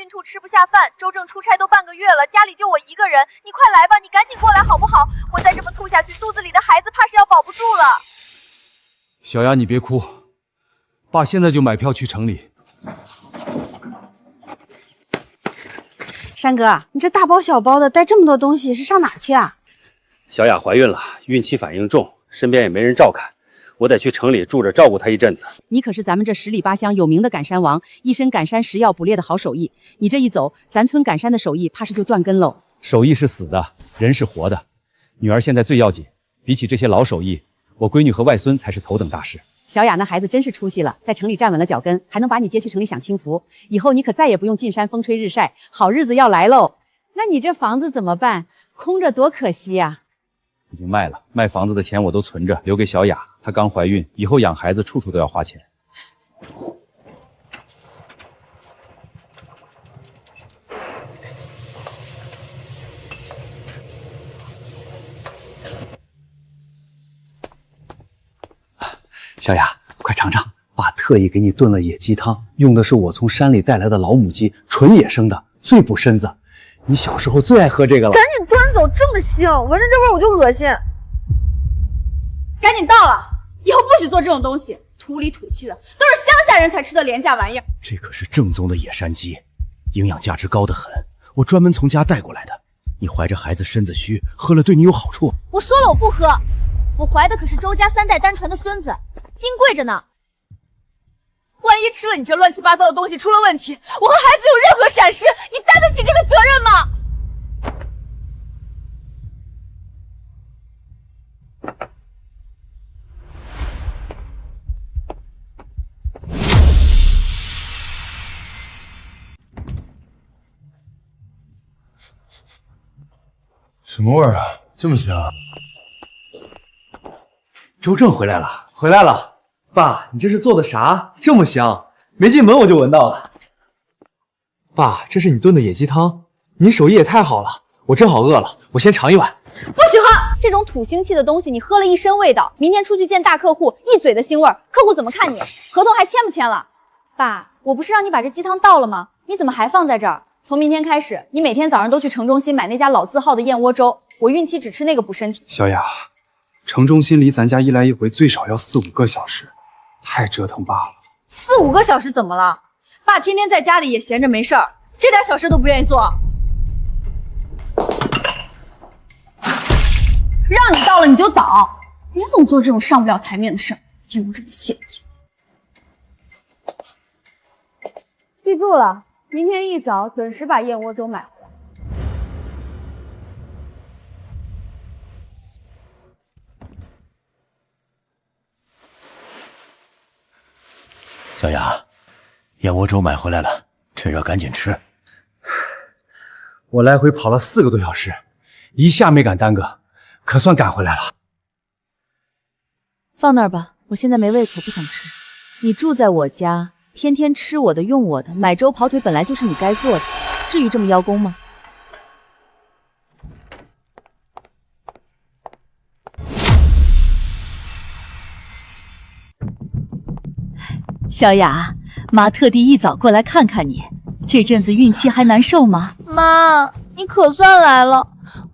孕吐吃不下饭，周正出差都半个月了，家里就我一个人，你快来吧，你赶紧过来好不好？我再这么吐下去，肚子里的孩子怕是要保不住了。小雅，你别哭，爸现在就买票去城里。山哥，你这大包小包的带这么多东西是上哪去啊？小雅怀孕了，孕期反应重，身边也没人照看，我得去城里住着照顾她一阵子。你可是咱们这十里八乡有名的赶山王，一身赶山食药捕猎的好手艺。你这一走，咱村赶山的手艺怕是就断根喽。手艺是死的，人是活的。女儿现在最要紧，比起这些老手艺，我闺女和外孙才是头等大事。小雅那孩子真是出息了，在城里站稳了脚跟，还能把你接去城里享清福。以后你可再也不用进山风吹日晒，好日子要来喽。那你这房子怎么办？空着多可惜呀！已经卖了，卖房子的钱我都存着，留给小雅。她刚怀孕，以后养孩子处处都要花钱。小雅，快尝尝，爸特意给你炖了野鸡汤，用的是我从山里带来的老母鸡，纯野生的，最补身子。你小时候最爱喝这个了。赶紧端走，这么腥，闻着这味儿我就恶心。赶紧倒了，以后不许做这种东西，土里土气的，都是乡下人才吃的廉价玩意儿。这可是正宗的野山鸡，营养价值高得很，我专门从家带过来的。你怀着孩子身子虚，喝了对你有好处。我说了我不喝，我怀的可是周家3代单传的孙子，金贵着呢。万一吃了你这乱七八糟的东西出了问题，我和孩子有任何闪失，你担得起这个责任吗？什么味儿啊？这么香！周正回来了，回来了。爸，你这是做的啥？这么香，没进门我就闻到了。爸，这是你炖的野鸡汤，你手艺也太好了，我正好饿了，我先尝一碗。不许喝！这种土腥气的东西，你喝了一身味道，明天出去见大客户，一嘴的腥味儿，客户怎么看你？合同还签不签了？爸，我不是让你把这鸡汤倒了吗？你怎么还放在这儿？从明天开始，你每天早上都去城中心买那家老字号的燕窝粥，我孕期只吃那个补身体。小雅，城中心离咱家一来一回最少要4、5个小时，太折腾爸了。4、5个小时怎么了？爸天天在家里也闲着没事儿，这点小事都不愿意做。让你倒了你就倒，别总做这种上不了台面的事儿，丢人现眼。记住了，明天一早准时把燕窝粥买回来。小雅，燕窝粥买回来了，趁热赶紧吃。我来回跑了4个多小时，一下没敢耽搁，可算赶回来了。放那儿吧，我现在没胃口，不想吃。你住在我家，天天吃我的用我的，买粥跑腿本来就是你该做的，至于这么邀功吗？小雅，妈特地一早过来看看你，这阵子孕期还难受吗？妈，你可算来了。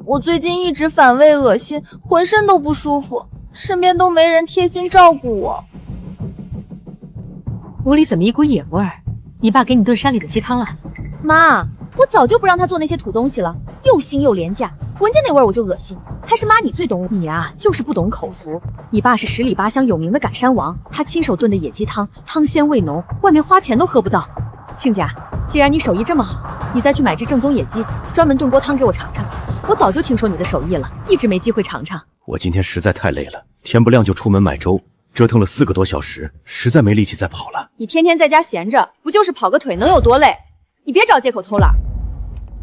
我最近一直反胃恶心，浑身都不舒服，身边都没人贴心照顾我。屋里怎么一股野味儿？你爸给你炖山里的鸡汤了？妈，我早就不让他做那些土东西了，又腥又廉价，闻见那味儿我就恶心。还是妈你最懂我。你啊，就是不懂口福。你爸是十里八乡有名的赶山王，他亲手炖的野鸡汤，汤鲜味浓，外面花钱都喝不到。亲家，既然你手艺这么好，你再去买只正宗野鸡，专门炖锅汤给我尝尝。我早就听说你的手艺了，一直没机会尝尝。我今天实在太累了，天不亮就出门买粥，折腾了4个多小时，实在没力气再跑了。你天天在家闲着，不就是跑个腿，能有多累？你别找借口偷懒。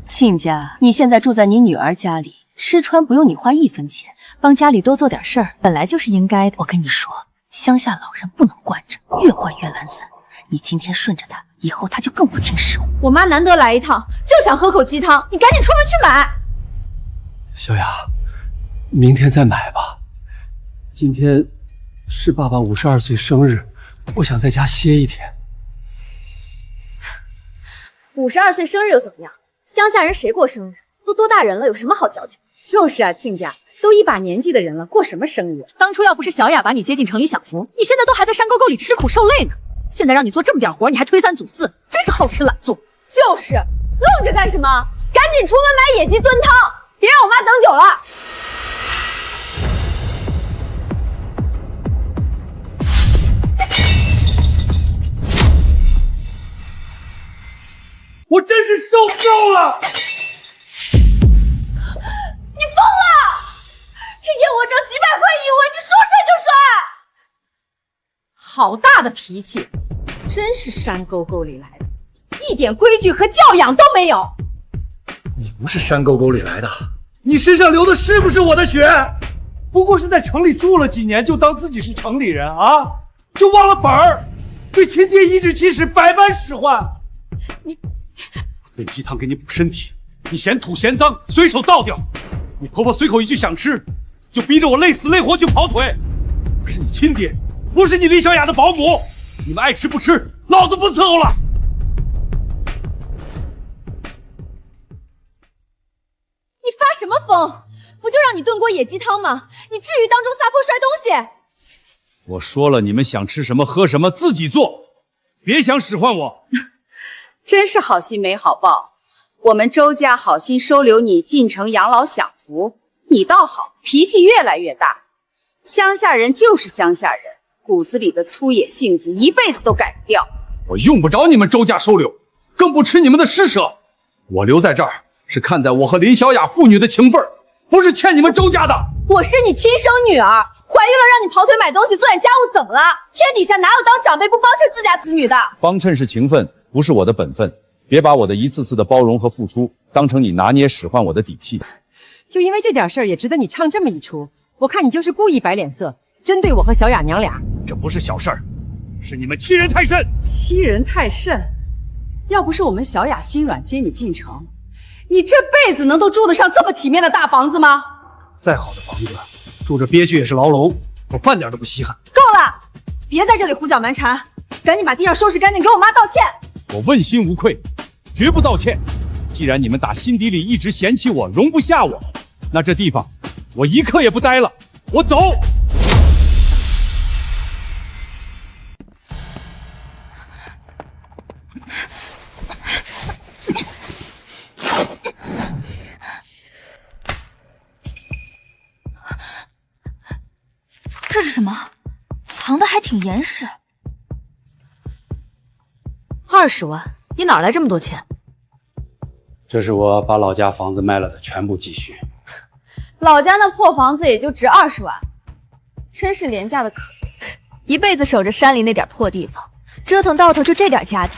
亲家，你现在住在你女儿家里，吃穿不用你花1分钱，帮家里多做点事儿，本来就是应该的。我跟你说，乡下老人不能惯着，越惯越懒散。你今天顺着他，以后他就更不听使唤。我妈难得来一趟，就想喝口鸡汤，你赶紧出门去买。小雅，明天再买吧。今天是爸爸52岁生日，我想在家歇一天。52岁生日又怎么样？乡下人谁过生日？都多大人了，有什么好矫情？就是啊，亲家，都一把年纪的人了，过什么生日？当初要不是小雅把你接进城里享福，你现在都还在山沟沟里吃苦受累呢。现在让你做这么点活，你还推三阻四，真是好吃懒做。就是，愣着干什么？赶紧出门买野鸡炖汤，别让我妈等久了。我真是受够了！你疯了！这燕窝挣几百块一文，你说甩就甩！好大的脾气，真是山沟沟里来的，一点规矩和教养都没有。你不是山沟沟里来的，你身上流的是不是我的血？不过是在城里住了几年，就当自己是城里人啊，就忘了本儿，对亲爹颐指气使，百般使唤。你。炖鸡汤给你补身体，你嫌土嫌脏，随手倒掉。你婆婆随口一句想吃，就逼着我累死累活去跑腿。我是你亲爹，不是你李小雅的保姆。你们爱吃不吃，老子不伺候了。你发什么疯？不就让你炖锅野鸡汤吗？你至于当众撒泼摔东西？我说了，你们想吃什么喝什么自己做，别想使唤我。真是好心没好报，我们周家好心收留你进城养老享福，你倒好，脾气越来越大。乡下人就是乡下人，骨子里的粗野性子一辈子都改不掉。我用不着你们周家收留，更不吃你们的施舍。我留在这儿是看在我和林小雅父女的情分，不是欠你们周家的。我是你亲生女儿，怀孕了让你跑腿买东西做点家务怎么了？天底下哪有当长辈不帮衬自家子女的？帮衬是情分，不是我的本分。别把我的一次次的包容和付出当成你拿捏使唤我的底气。就因为这点事儿也值得你唱这么一出？我看你就是故意摆脸色，针对我和小雅娘俩。这不是小事儿，是你们欺人太甚。欺人太甚？要不是我们小雅心软接你进城，你这辈子能都住得上这么体面的大房子吗？再好的房子，住着憋屈也是牢笼，我半点都不稀罕。够了，别在这里胡搅蛮缠，赶紧把地上收拾干净，给我妈道歉。我问心无愧，绝不道歉。既然你们打心底里一直嫌弃我，容不下我，那这地方我一刻也不待了，我走。这是什么？藏得还挺严实。20万，你哪来这么多钱？这是我把老家房子卖了的全部积蓄。老家那破房子也就值20万，真是廉价的可。一辈子守着山里那点破地方，折腾到头就这点家底。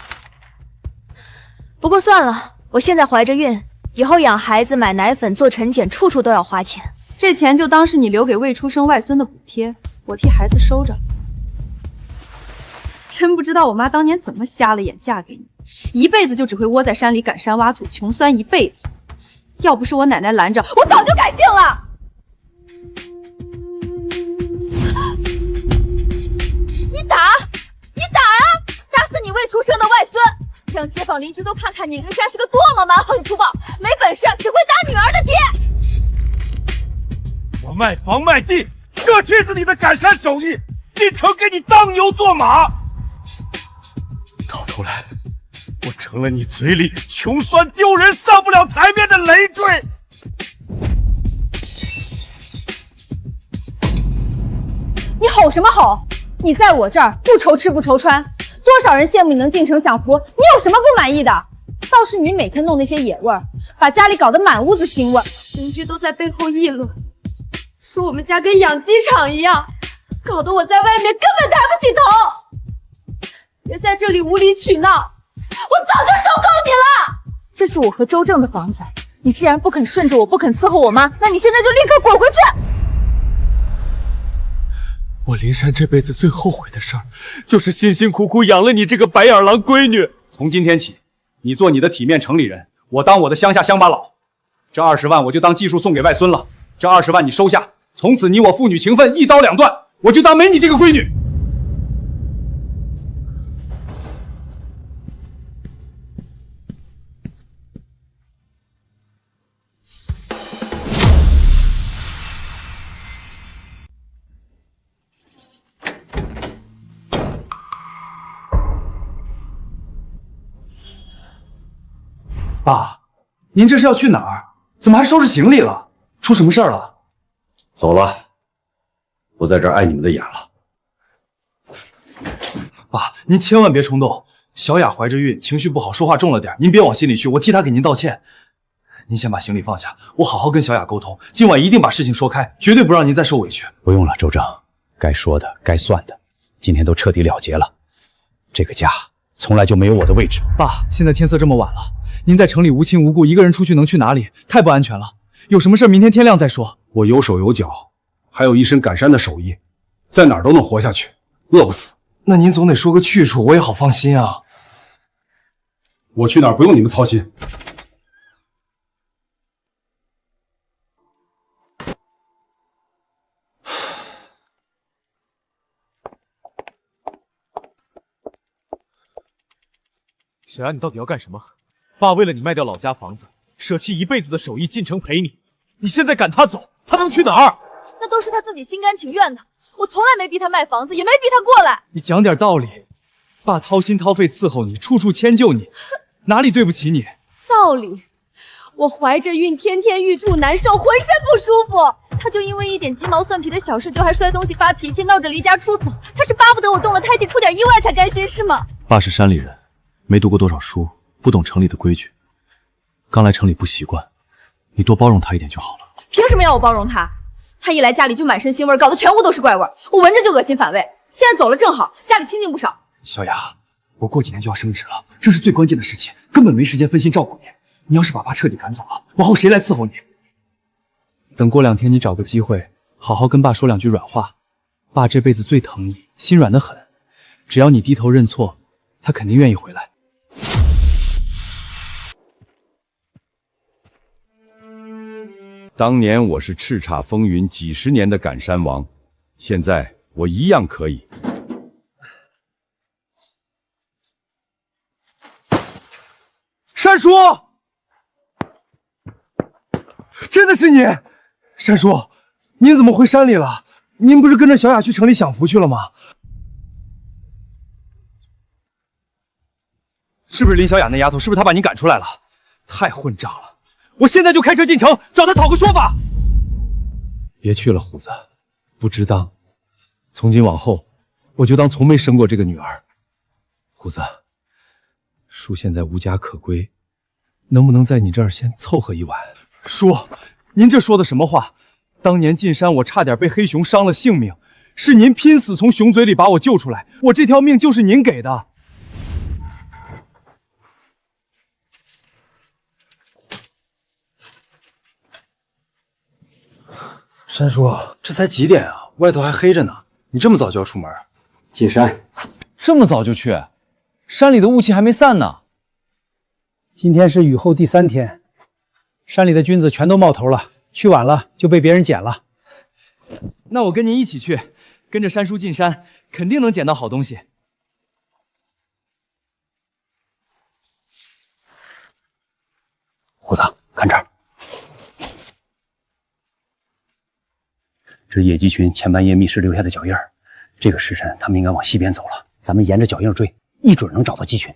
不过算了，我现在怀着孕，以后养孩子、买奶粉、做晨检，处处都要花钱。这钱就当是你留给未出生外孙的补贴，我替孩子收着。真不知道我妈当年怎么瞎了眼嫁给你，一辈子就只会窝在山里赶山挖土，穷酸一辈子。要不是我奶奶拦着，我早就改姓了。你打啊！打死你未出生的外孙，让街坊邻居都看看你林珊是个多么蛮横粗暴、没本事只会打女儿的爹。我卖房卖地，舍去自己的赶山手艺，进城给你当牛做马。到头来，我成了你嘴里穷酸丢人、上不了台面的累赘。你吼什么吼？你在我这儿不愁吃不愁穿，多少人羡慕你能进城享福，你有什么不满意的？倒是你每天弄那些野味儿，把家里搞得满屋子腥味，邻居都在背后议论，说我们家跟养鸡场一样，搞得我在外面根本抬不起头。别在这里无理取闹，我早就受够你了！这是我和周正的房子，你既然不肯顺着我，不肯伺候我妈，那你现在就立刻滚回去！我林珊这辈子最后悔的事儿，就是辛辛苦苦养了你这个白眼狼闺女。从今天起，你做你的体面城里人，我当我的乡下乡巴佬。这20万我就当技术送给外孙了，这20万你收下，从此你我父女情分一刀两断，我就当没你这个闺女。爸，您这是要去哪儿？怎么还收拾行李了？出什么事儿了？走了，不在这儿碍你们的眼了。爸，您千万别冲动。小雅怀着孕，情绪不好，说话重了点，您别往心里去，我替她给您道歉。您先把行李放下，我好好跟小雅沟通，今晚一定把事情说开，绝对不让您再受委屈。不用了，周正，该说的、该算的，今天都彻底了结了。这个家从来就没有我的位置。爸，现在天色这么晚了，您在城里无亲无故，一个人出去能去哪里？太不安全了。有什么事明天天亮再说。我有手有脚，还有一身赶山的手艺，在哪儿都能活下去，饿不死。那您总得说个去处，我也好放心啊。我去哪儿不用你们操心。小雅，你到底要干什么？爸为了你卖掉老家房子，舍弃一辈子的手艺进城陪你，你现在赶他走，他能去哪儿？那都是他自己心甘情愿的，我从来没逼他卖房子，也没逼他过来。你讲点道理，爸掏心掏肺伺候你，处处迁就你，哪里对不起你？道理？我怀着孕，天天欲吐难受，浑身不舒服。他就因为一点鸡毛蒜皮的小事，就还摔东西发脾气，闹着离家出走。他是巴不得我动了胎气，出点意外才甘心是吗？爸是山里人，没读过多少书，不懂城里的规矩，刚来城里不习惯，你多包容他一点就好了。凭什么要我包容他？他一来家里就满身腥味，搞得全屋都是怪味，我闻着就恶心反胃。现在走了正好，家里清静不少。小雅，我过几天就要升职了，这是最关键的事情，根本没时间分心照顾你。你要是把爸彻底赶走了，往后谁来伺候你？等过2天你找个机会，好好跟爸说2句软话。爸这辈子最疼你，心软得很，只要你低头认错，他肯定愿意回来。当年我是叱咤风云几十年的赶山王，现在我一样可以。山叔，真的是你！山叔，您怎么回山里了？您不是跟着小雅去城里享福去了吗？是不是林小雅那丫头？是不是她把您赶出来了？太混账了！我现在就开车进城找她讨个说法。别去了，虎子，不值当。从今往后，我就当从没生过这个女儿。虎子，叔现在无家可归，能不能在你这儿先凑合一晚？叔，您这说的什么话？当年进山我差点被黑熊伤了性命，是您拼死从熊嘴里把我救出来，我这条命就是您给的。山叔，这才几点啊？外头还黑着呢，你这么早就要出门？进山？这么早就去？山里的雾气还没散呢。今天是雨后第3天，山里的菌子全都冒头了，去晚了就被别人捡了。那我跟您一起去，跟着山叔进山，肯定能捡到好东西。虎子，看这儿，这是野鸡群前半夜觅食留下的脚印儿。这个时辰，他们应该往西边走了。咱们沿着脚印追，一准能找到鸡群。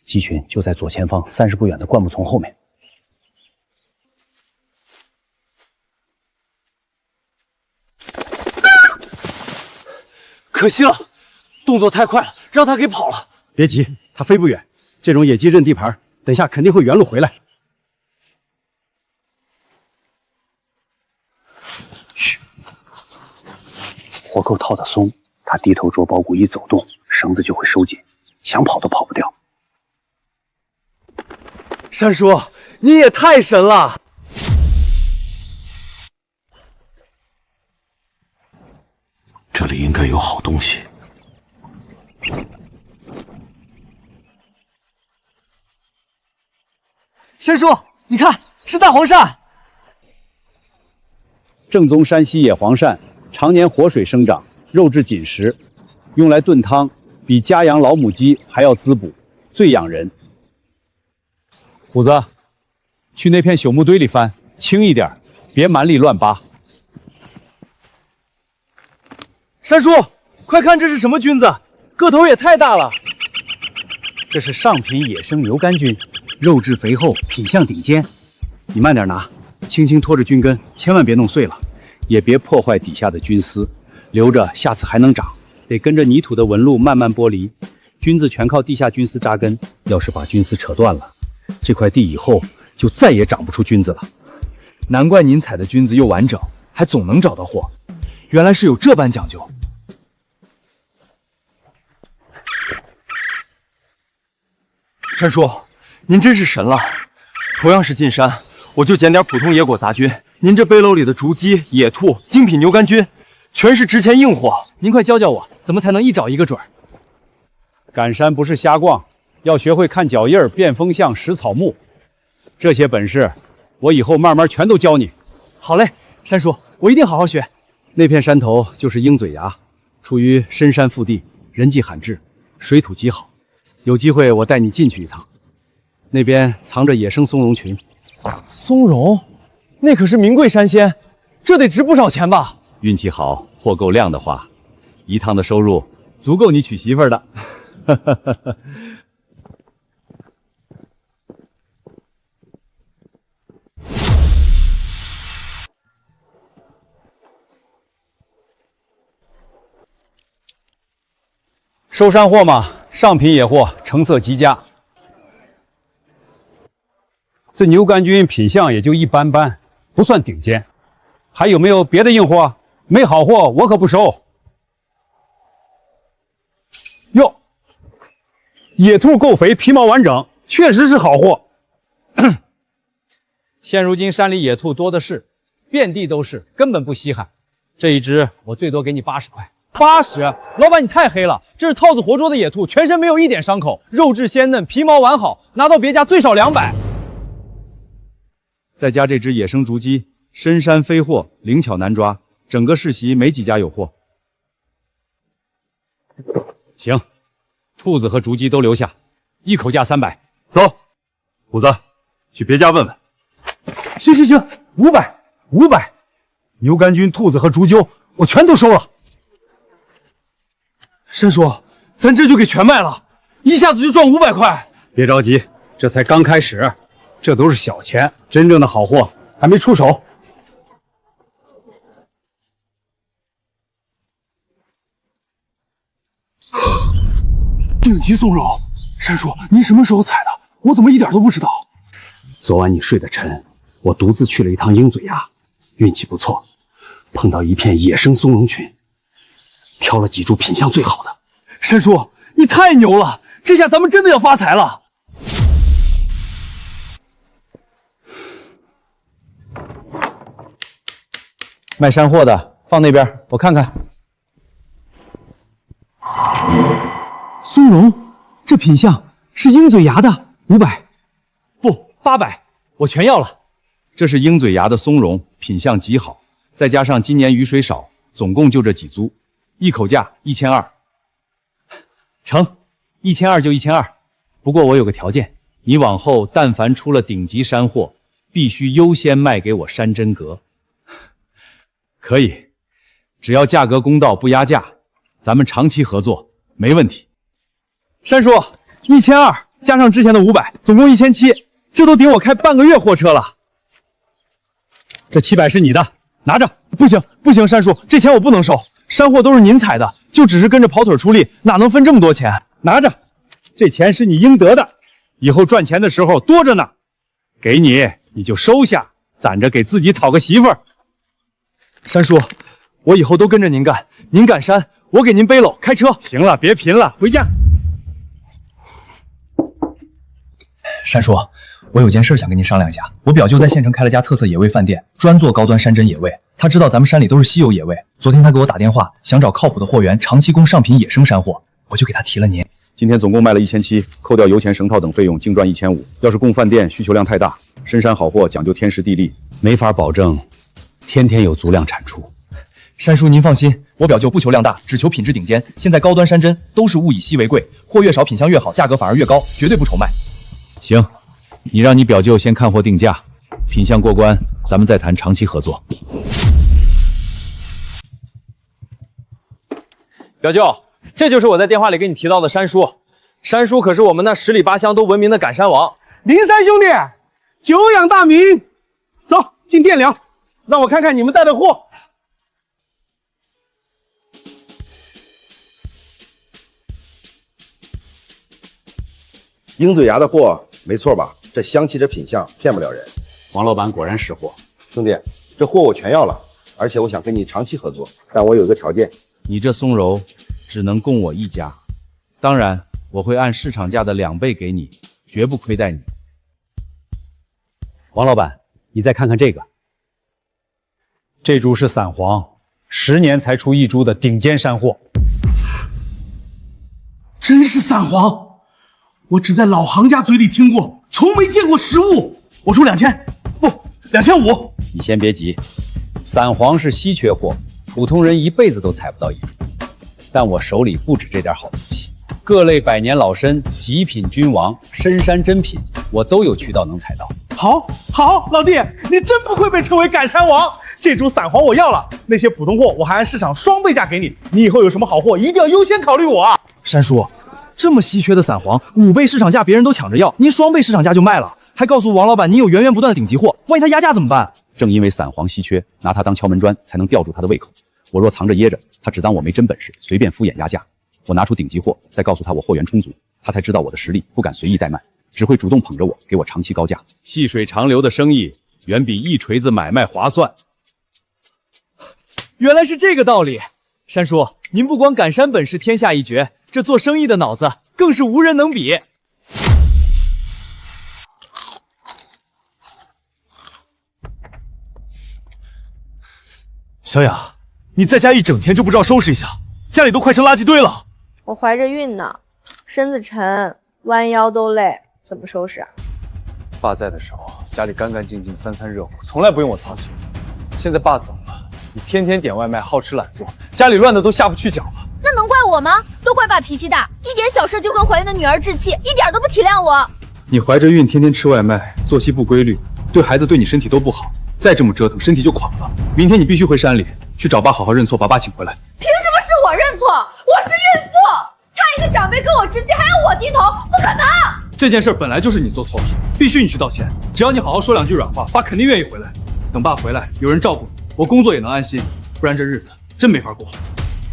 鸡群就在左前方30步远的灌木丛后面。可惜了，动作太快了，让他给跑了。别急，他飞不远，这种野鸡认地盘，等下肯定会原路回来。嘘，活扣套得松，他低头捉包谷一走动，绳子就会收紧，想跑都跑不掉。山叔，你也太神了！这里应该有好东西。山叔，你看，是大黄鳝。正宗山西野黄鳝，常年活水生长，肉质紧实，用来炖汤，比家养老母鸡还要滋补，最养人。虎子，去那片朽木堆里翻，轻一点，别蛮力乱扒。山叔，快看这是什么菌子？个头也太大了。这是上品野生牛肝菌，肉质肥厚，品相顶尖。你慢点拿，轻轻拖着菌根，千万别弄碎了，也别破坏底下的菌丝，留着下次还能长。得跟着泥土的纹路慢慢剥离，菌子全靠地下菌丝扎根。要是把菌丝扯断了，这块地以后就再也长不出菌子了。难怪您采的菌子又完整，还总能找到货，原来是有这般讲究。山叔，您真是神了！同样是进山，我就捡点普通野果杂菌，您这背篓里的竹鸡、野兔、精品牛肝菌，全是值钱硬货。您快教教我，怎么才能一找一个准儿？赶山不是瞎逛，要学会看脚印儿、辨风向、识草木。这些本事，我以后慢慢全都教你。好嘞，山叔，我一定好好学。那片山头就是鹰嘴崖，处于深山腹地，人迹罕至，水土极好。有机会我带你进去一趟，那边藏着野生松茸群。松茸，那可是名贵山鲜，这得值不少钱吧？运气好，货够量的话，一趟的收入足够你娶媳妇儿的。收山货嘛，上品野货，成色极佳。这牛肝菌品相也就一般般，不算顶尖。还有没有别的硬货？没好货我可不收。哟，野兔够肥，皮毛完整，确实是好货。现如今山里野兔多的是，遍地都是，根本不稀罕。这一只我最多给你80块。80？老板你太黑了，这是套子活捉的野兔，全身没有一点伤口，肉质鲜嫩，皮毛完好，拿到别家最少200。再加这只野生竹鸡，深山飞货，灵巧难抓，整个世袭没几家有货。行，兔子和竹鸡都留下，一口价300。走，虎子，去别家问问。行，500，牛肝菌、兔子和竹鸠我全都收了。山叔，咱这就给全卖了，一下子就赚500块。别着急，这才刚开始，这都是小钱，真正的好货还没出手。顶级松茸，山叔，您什么时候采的？我怎么一点都不知道？昨晚你睡得沉，我独自去了一趟鹰嘴崖，运气不错，碰到一片野生松茸群，挑了几株品相最好的。山叔，你太牛了，这下咱们真的要发财了。卖山货的放那边，我看看。松茸，这品相是鹰嘴崖的，500，不800，我全要了。这是鹰嘴崖的松茸，品相极好，再加上今年雨水少，总共就这几株，一口价1200。成，1200就1200。不过我有个条件，你往后但凡出了顶级山货，必须优先卖给我山珍阁。可以，只要价格公道，不压价，咱们长期合作，没问题。山叔，1200加上之前的500，总共1700，这都顶我开半个月货车了。这700是你的，拿着。不行，山叔，这钱我不能收，山货都是您采的，就只是跟着跑腿出力，哪能分这么多钱？拿着，这钱是你应得的，以后赚钱的时候多着呢。给你，你就收下，攒着给自己讨个媳妇儿。山叔，我以后都跟着您干，您赶山，我给您背篓开车。行了，别贫了，回家。山叔，我有件事想跟您商量一下。我表舅在县城开了家特色野味饭店，专做高端山珍野味。他知道咱们山里都是稀有野味，昨天他给我打电话，想找靠谱的货源，长期供上品野生山货，我就给他提了您。今天总共卖了1700，扣掉油钱、绳套等费用，净赚1500。要是供饭店，需求量太大，深山好货讲究天时地利，没法保证天天有足量产出。山叔您放心，我表舅不求量大，只求品质顶尖。现在高端山珍都是物以稀为贵，货越少品相越好，价格反而越高，绝对不愁卖。行，你让你表舅先看货定价，品相过关，咱们再谈长期合作。表舅，这就是我在电话里给你提到的山叔。山叔可是我们那10里8乡都闻名的赶山王。林三兄弟，久仰大名，走进店聊，让我看看你们带的货。鹰嘴牙的货没错吧？这香气这品相骗不了人。王老板果然识货，兄弟，这货我全要了，而且我想跟你长期合作，但我有一个条件。你这松柔只能供我一家，当然我会按市场价的2倍给你，绝不亏待你。王老板，你再看看这个，这株是散黄，10年才出1株的顶尖山货。真是散黄，我只在老行家嘴里听过，从没见过实物。我出2000，不，2500。你先别急，散黄是稀缺货，普通人一辈子都采不到1株。但我手里不止这点好东西，各类百年老参、极品君王、深山珍品，我都有渠道能采到。好，老弟，你真不愧被称为赶山王。这株散黄我要了，那些普通货我还按市场2倍价给你。你以后有什么好货，一定要优先考虑我啊！山叔，这么稀缺的散黄，5倍市场价别人都抢着要，您2倍市场价就卖了，还告诉王老板您有源源不断的顶级货，万一他压价怎么办？正因为散黄稀缺，拿它当敲门砖，才能吊住他的胃口。我若藏着掖着，他只当我没真本事，随便敷衍压价。我拿出顶级货，再告诉他我货源充足，他才知道我的实力，不敢随意怠慢，只会主动捧着我，给我长期高价。细水长流的生意远比一锤子买卖划算。原来是这个道理，山叔，您不光赶山本事天下一绝，这做生意的脑子更是无人能比。小雅，你在家一整天就不知道收拾一下，家里都快成垃圾堆了。我怀着孕呢，身子沉，弯腰都累，怎么收拾啊？爸在的时候，家里干干净净，3餐热乎，从来不用我操心。现在爸走了，你天天点外卖，好吃懒做，家里乱的都下不去脚了。那能怪我吗？都怪爸脾气大，一点小事就跟怀孕的女儿置气，一点都不体谅我。你怀着孕，天天吃外卖，作息不规律，对孩子对你身体都不好。再这么折腾，身体就垮了。明天你必须回山里去找爸好好认错，把爸请回来。凭什么是我认错？我是孕妇，他一个长辈跟我置气，还要我低头，不可能！这件事本来就是你做错了，必须你去道歉。只要你好好说2句软话，爸肯定愿意回来。等爸回来，有人照顾你，我工作也能安心，不然这日子真没法过。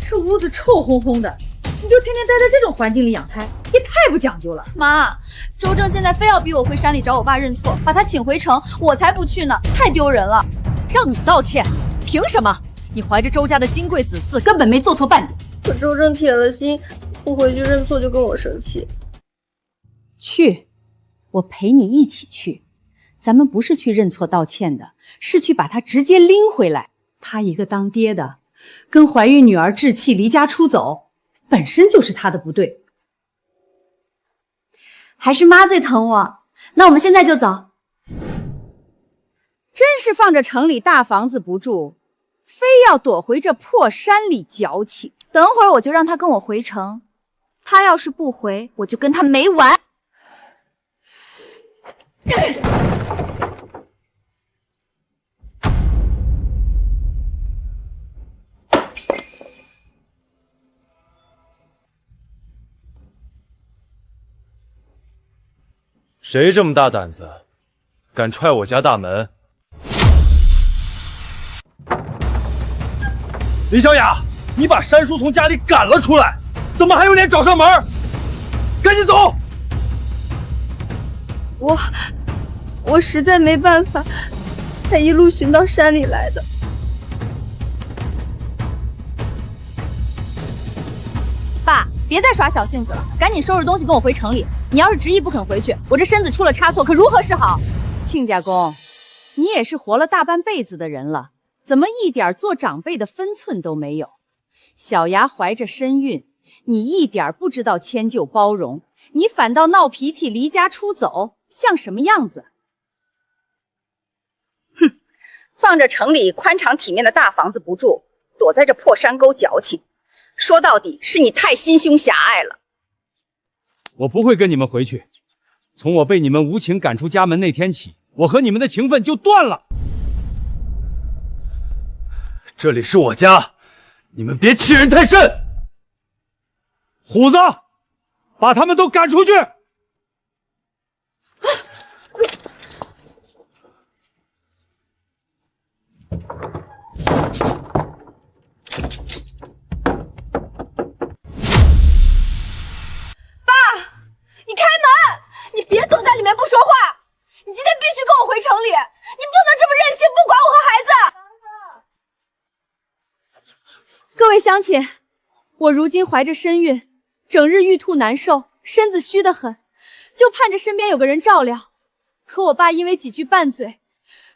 这屋子臭烘烘的，你就天天待在这种环境里养胎，也太不讲究了。妈，周正现在非要逼我回山里找我爸认错，把他请回城，我才不去呢，太丢人了。让你道歉，凭什么？你怀着周家的金贵子嗣，根本没做错半点。可周正铁了心，不回去认错就跟我生气。去，我陪你一起去。咱们不是去认错道歉的，是去把他直接拎回来。他一个当爹的，跟怀孕女儿置气离家出走，本身就是他的不对。还是妈最疼我，那我们现在就走。真是放着城里大房子不住，非要躲回这破山里矫情。等会儿我就让他跟我回城，他要是不回，我就跟他没完。谁这么大胆子，敢踹我家大门？林小雅，你把山叔从家里赶了出来，怎么还有脸找上门？赶紧走！我实在没办法，才一路寻到山里来的。爸，别再耍小性子了，赶紧收拾东西跟我回城里。你要是执意不肯回去，我这身子出了差错，可如何是好？亲家公，你也是活了大半辈子的人了，怎么一点做长辈的分寸都没有？小牙怀着身孕，你一点不知道迁就包容，你反倒闹脾气离家出走，像什么样子？哼，放着城里宽敞体面的大房子不住，躲在这破山沟矫情，说到底是你太心胸狭隘了。我不会跟你们回去，从我被你们无情赶出家门那天起，我和你们的情分就断了。这里是我家，你们别欺人太甚。虎子，把他们都赶出去！你开门！你别躲在里面不说话！你今天必须跟我回城里！你不能这么任性，不管我和孩子！各位乡亲，我如今怀着身孕，整日欲吐难受，身子虚得很，就盼着身边有个人照料。可我爸因为几句拌嘴，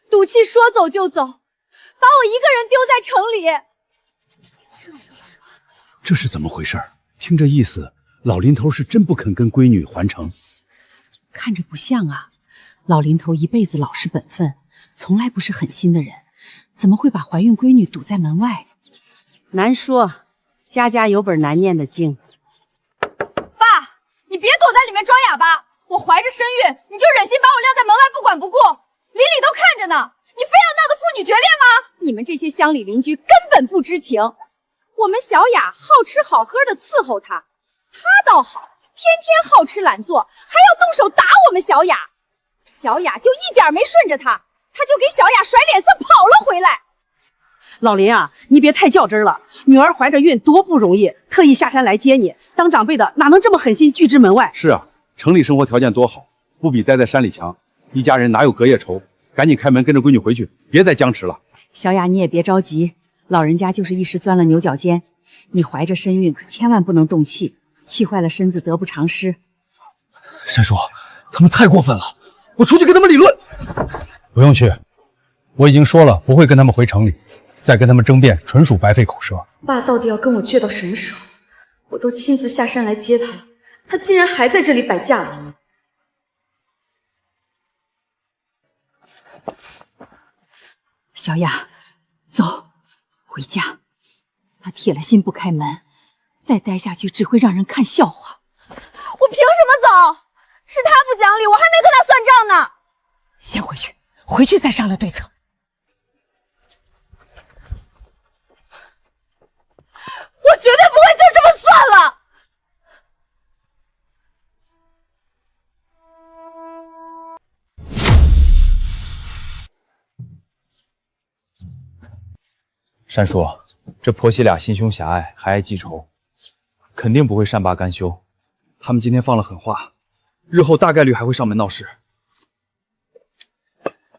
赌气说走就走，把我一个人丢在城里。这是怎么回事？听这意思，老林头是真不肯跟闺女还城。看着不像啊，老林头一辈子老实本分，从来不是狠心的人，怎么会把怀孕闺女堵在门外？难说，家家有本难念的经。爸，你别躲在里面装哑巴！我怀着身孕，你就忍心把我晾在门外不管不顾？邻里都看着呢，你非要闹得父女决裂吗？你们这些乡里邻居根本不知情。我们小雅好吃好喝的伺候她，她倒好，天天好吃懒做，还要动手打我们小雅。小雅就一点没顺着她，她就给小雅甩脸色跑了回来。老林啊，你别太较真了，女儿怀着孕多不容易，特意下山来接你，当长辈的哪能这么狠心拒之门外？是啊，城里生活条件多好，不比待在山里强。一家人哪有隔夜仇？赶紧开门跟着闺女回去，别再僵持了。小雅，你也别着急，老人家就是一时钻了牛角尖，你怀着身孕可千万不能动气，气坏了身子得不偿失。山叔，他们太过分了，我出去跟他们理论。不用去，我已经说了不会跟他们回城里，再跟他们争辩纯属白费口舌。爸到底要跟我倔到什么时候？我都亲自下山来接他了，他竟然还在这里摆架子。小雅，走，回家。他铁了心不开门，再待下去只会让人看笑话。我凭什么走？是他不讲理，我还没跟他算账呢。先回去，回去再商量对策。我绝对不会就这么算了。山叔，这婆媳俩心胸狭隘，还爱记仇，肯定不会善罢甘休。他们今天放了狠话，日后大概率还会上门闹事。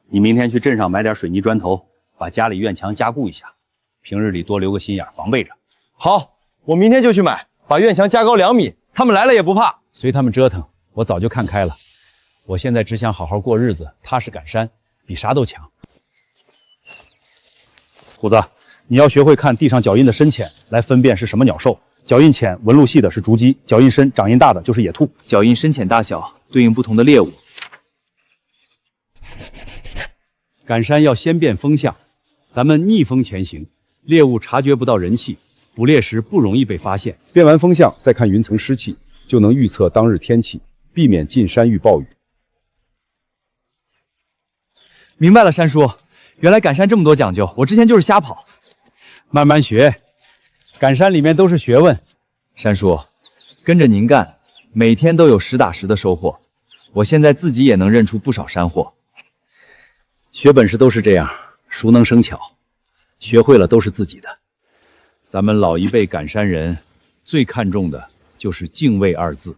你明天去镇上买点水泥砖头，把家里院墙加固一下，平日里多留个心眼，防备着。好，我明天就去买，把院墙加高2米，他们来了也不怕。随他们折腾，我早就看开了。我现在只想好好过日子，踏实赶山，比啥都强。虎子，你要学会看地上脚印的深浅，来分辨是什么鸟兽。脚印浅、纹路细的是竹鸡，脚印深、掌印大的就是野兔。脚印深浅大小对应不同的猎物。赶山要先辨风向，咱们逆风前行，猎物察觉不到人气，捕猎时不容易被发现。辨完风向，再看云层湿气，就能预测当日天气，避免进山遇暴雨。明白了，山叔，原来赶山这么多讲究，我之前就是瞎跑。慢慢学，赶山里面都是学问。山叔，跟着您干，每天都有实打实的收获。我现在自己也能认出不少山货。学本事都是这样，熟能生巧，学会了都是自己的。咱们老一辈赶山人最看重的就是敬畏2字。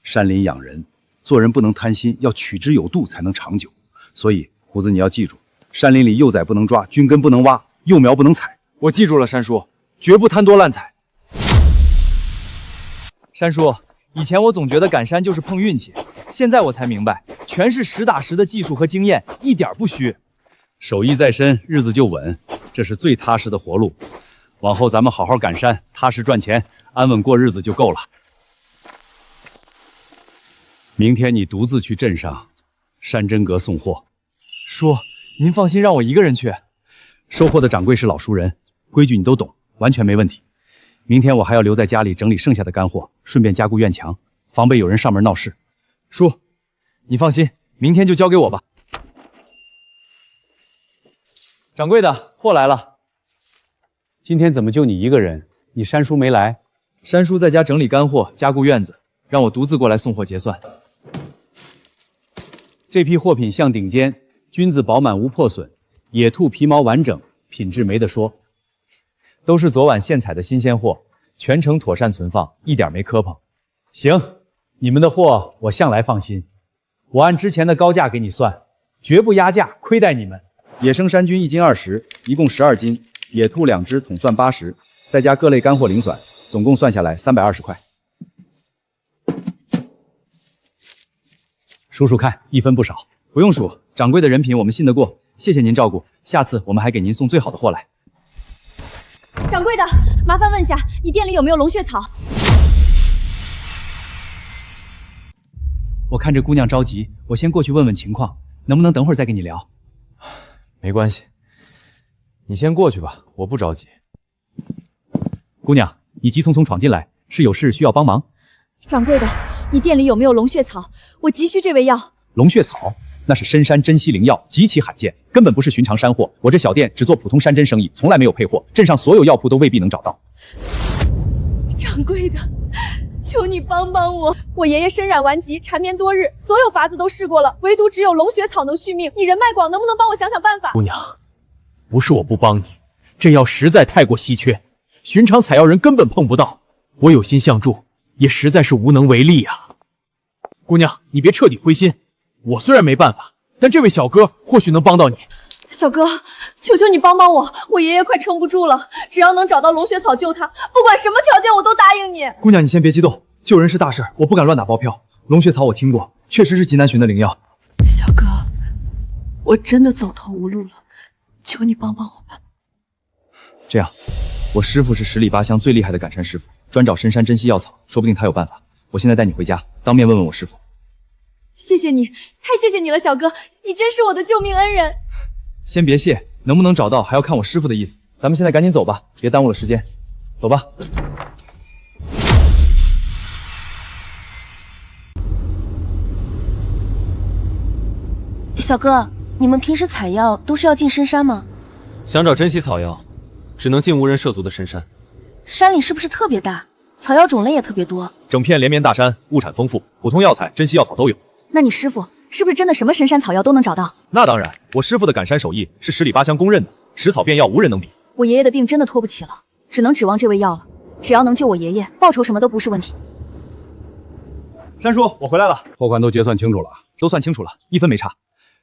山林养人，做人不能贪心，要取之有度才能长久。所以虎子你要记住，山林里幼崽不能抓，菌根不能挖，幼苗不能采。我记住了，山叔，绝不贪多滥采。山叔，以前我总觉得赶山就是碰运气，现在我才明白，全是实打实的技术和经验，一点不虚。手艺在身，日子就稳，这是最踏实的活路。往后咱们好好赶山，踏实赚钱，安稳过日子就够了。明天你独自去镇上山珍阁送货。叔，您放心，让我一个人去。收货的掌柜是老熟人，规矩你都懂，完全没问题。明天我还要留在家里整理剩下的干货，顺便加固院墙，防备有人上门闹事。叔，你放心，明天就交给我吧。掌柜的，货来了。今天怎么就你一个人？你山叔没来？山叔在家整理干货，加固院子，让我独自过来送货结算。这批货品项顶尖，菌子饱满无破损，野兔皮毛完整，品质没得说。都是昨晚现采的新鲜货，全程妥善存放，一点没磕碰。行，你们的货我向来放心，我按之前的高价给你算，绝不压价亏待你们。野生山菌1斤20，一共12斤，野兔2只，统算80，再加各类干货零散，总共算下来320块。数数看，一分不少。不用数，掌柜的人品我们信得过，谢谢您照顾，下次我们还给您送最好的货来。掌柜的，麻烦问下，你店里有没有龙血草？我看这姑娘着急，我先过去问问情况，能不能等会儿再跟你聊？没关系，你先过去吧，我不着急。姑娘，你急匆匆闯进来，是有事需要帮忙？掌柜的，你店里有没有龙血草？我急需这味药。龙血草？那是深山珍稀灵药，极其罕见，根本不是寻常山货。我这小店只做普通山珍生意，从来没有配货，镇上所有药铺都未必能找到。掌柜的，求你帮帮我！我爷爷身染顽疾，缠绵多日，所有法子都试过了，唯独只有龙血草能续命。你人脉广，能不能帮我想想办法？姑娘，不是我不帮你，这药实在太过稀缺，寻常采药人根本碰不到。我有心相助，也实在是无能为力啊。姑娘，你别彻底灰心，我虽然没办法，但这位小哥或许能帮到你。小哥，求求你帮帮我，我爷爷快撑不住了，只要能找到龙血草救他，不管什么条件我都答应你。姑娘，你先别激动，救人是大事，我不敢乱打包票。龙血草我听过，确实是极难寻的灵药。小哥，我真的走投无路了，求你帮帮我吧。这样，我师父是10里8乡最厉害的赶山师傅，专找深山珍稀药草，说不定他有办法。我现在带你回家，当面问问我师父。谢谢你，太谢谢你了，小哥，你真是我的救命恩人。先别谢，能不能找到还要看我师父的意思。咱们现在赶紧走吧，别耽误了时间。走吧。小哥，你们平时采药都是要进深山吗？想找珍稀草药，只能进无人涉足的深山。山里是不是特别大？草药种类也特别多。整片连绵大山，物产丰富，普通药材、珍稀药草都有。那你师傅是不是真的什么深山草药都能找到？那当然，我师傅的赶山手艺是10里8乡公认的，识草辨药无人能比。我爷爷的病真的拖不起了，只能指望这味药了。只要能救我爷爷，报酬什么都不是问题。山叔，我回来了，货款都结算清楚了，都算清楚了，一分没差。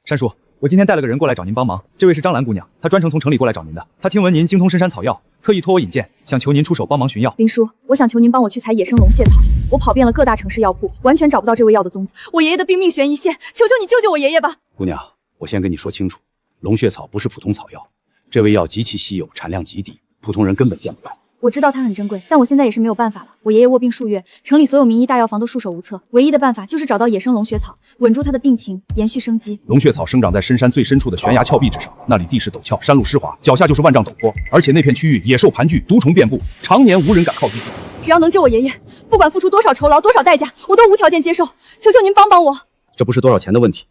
山叔，我今天带了个人过来找您帮忙，这位是张兰姑娘，她专程从城里过来找您的。她听闻您精通深山草药，特意托我引荐，想求您出手帮忙寻药。林叔，我想求您帮我去采野生龙血草，我跑遍了各大城市药铺，完全找不到这味药的踪迹。我爷爷的病命悬一线，求求你救救我爷爷吧！姑娘，我先跟你说清楚，龙血草不是普通草药，这味药极其稀有，产量极低，普通人根本见不到。我知道它很珍贵，但我现在也是没有办法了。我爷爷卧病数月，城里所有名医大药房都束手无策，唯一的办法就是找到野生龙血草，稳住他的病情，延续生机。龙血草生长在深山最深处的悬崖峭壁之上，那里地势陡峭，山路湿滑，脚下就是万丈陡坡，而且那片区域野兽盘踞，毒虫遍布，常年无人敢靠近。只要能救我爷爷，不管付出多少酬劳、多少代价，我都无条件接受。求求您帮帮我！这不是多少钱的问题，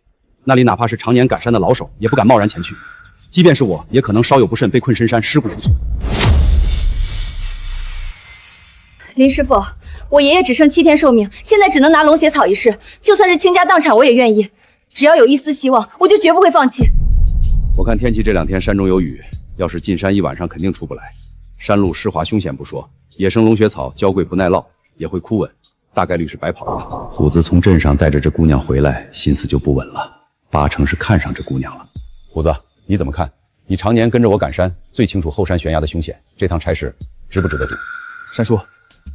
那里哪怕是常年赶山的老手，也不敢贸然前去。即便是我，也可能稍有不慎被困深山，尸骨无存。林师傅，我爷爷只剩7天寿命，现在只能拿龙血草一试，就算是倾家荡产我也愿意。只要有一丝希望，我就绝不会放弃。我看天气这2天山中有雨，要是进山一晚上肯定出不来。山路湿滑凶险不说，野生龙血草娇贵不耐涝，也会枯萎，大概率是白跑的。虎子从镇上带着这姑娘回来，心思就不稳了，8成是看上这姑娘了。虎子，你怎么看？你常年跟着我赶山，最清楚后山悬崖的凶险，这趟差事值不值得赌？山叔，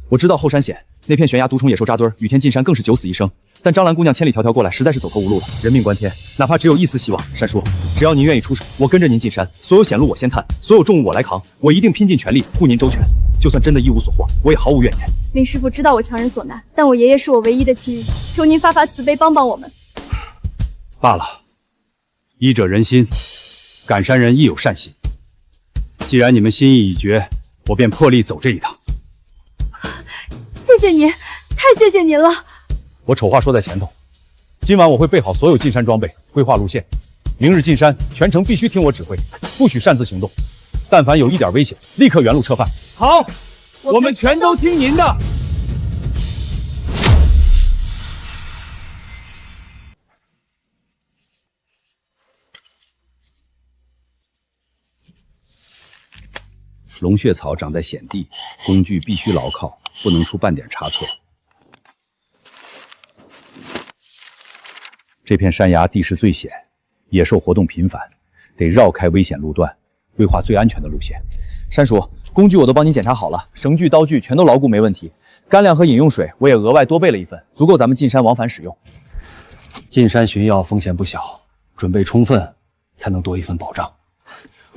我知道后山险，那片悬崖毒虫野兽扎堆，雨天进山更是九死一生。但张兰姑娘千里迢迢过来，实在是走投无路了，人命关天，哪怕只有一丝希望。山叔，只要您愿意出手，我跟着您进山，所有险路我先探，所有重物我来扛，我一定拼尽全力护您周全。就算真的一无所获，我也毫无怨言。林师傅知道我强人所难，但我爷爷是我唯一的亲人，求您发发慈悲，帮帮我们。罢了，医者仁心，赶山人亦有善心。既然你们心意已决，我便破例走这一趟。谢谢您，太谢谢您了。我丑话说在前头，今晚我会备好所有进山装备，规划路线。明日进山，全程必须听我指挥，不许擅自行动。但凡有一点危险，立刻原路撤换。好，我们全都听您的。龙血草长在险地，工具必须牢靠，不能出半点差错。这片山崖地势最险，野兽活动频繁，得绕开危险路段，规划最安全的路线。山叔，工具我都帮您检查好了，绳具、刀具全都牢固没问题。干粮和饮用水我也额外多备了1份，足够咱们进山往返使用。进山寻药风险不小，准备充分才能多一份保障。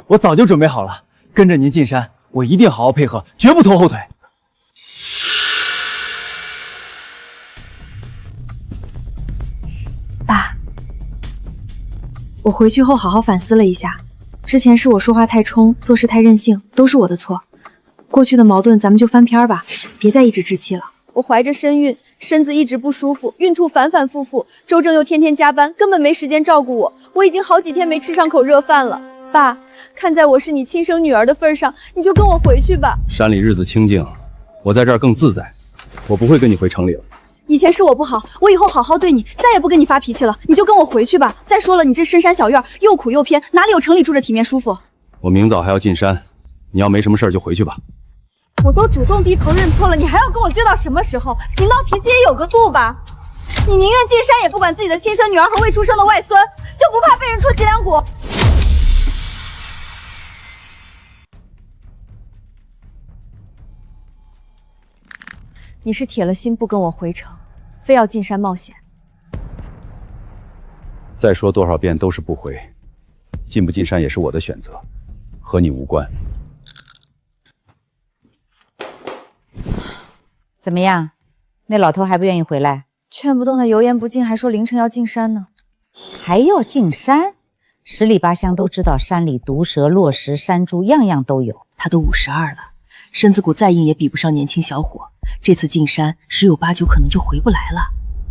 我早就准备好了，跟着您进山，我一定好好配合，绝不拖后腿。爸，我回去后好好反思了一下，之前是我说话太冲，做事太任性，都是我的错。过去的矛盾咱们就翻篇吧，别再颐指之气了。我怀着身孕，身子一直不舒服，孕吐反反复复，周正又天天加班，根本没时间照顾我。我已经好几天没吃上口热饭了。爸，看在我是你亲生女儿的份上，你就跟我回去吧。山里日子清静，我在这儿更自在，我不会跟你回城里了。以前是我不好，我以后好好对你，再也不跟你发脾气了。你就跟我回去吧。再说了，你这深山小院又苦又偏，哪里有城里住着体面舒服？我明早还要进山，你要没什么事儿就回去吧。我都主动低头认错了，你还要跟我倔到什么时候？你闹脾气也有个度吧。你宁愿进山也不管自己的亲生女儿和未出生的外孙，就不怕被人戳脊梁骨？你是铁了心不跟我回城，非要进山冒险。再说多少遍都是不回，进不进山也是我的选择，和你无关。怎么样？那老头还不愿意回来？劝不动他，油盐不进，还说凌晨要进山呢。还要进山？十里八乡都知道，山里毒蛇、落石、山猪样样都有。他都52了，身子骨再硬也比不上年轻小伙。这次进山，10有8九可能就回不来了。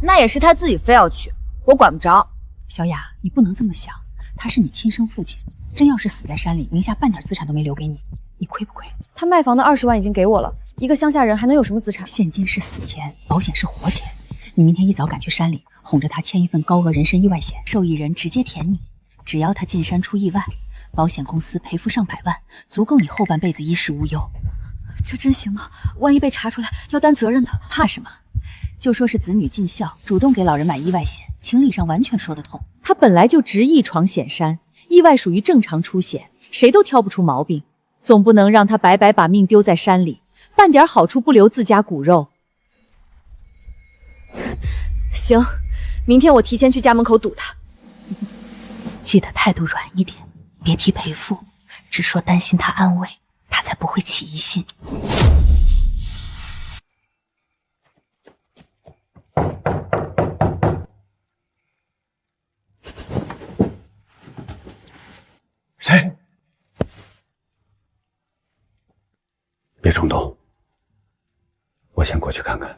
那也是他自己非要去，我管不着。小雅，你不能这么想，他是你亲生父亲，真要是死在山里，名下半点资产都没留给你，你亏不亏？他卖房的20万已经给我了，一个乡下人还能有什么资产？现金是死钱，保险是活钱。你明天一早赶去山里，哄着他签一份高额人身意外险，受益人直接填你，只要他进山出意外，保险公司赔付上百万，足够你后半辈子衣食无忧。这真行吗？万一被查出来，要担责任的。怕什么？就说是子女尽孝，主动给老人买意外险，情理上完全说得通。他本来就执意闯险山，意外属于正常出险，谁都挑不出毛病，总不能让他白白把命丢在山里，半点好处不留自家骨肉。行，明天我提前去家门口堵他。记得态度软一点，别提赔付，只说担心他安危，他才不会起疑心。谁？别冲动，我先过去看看。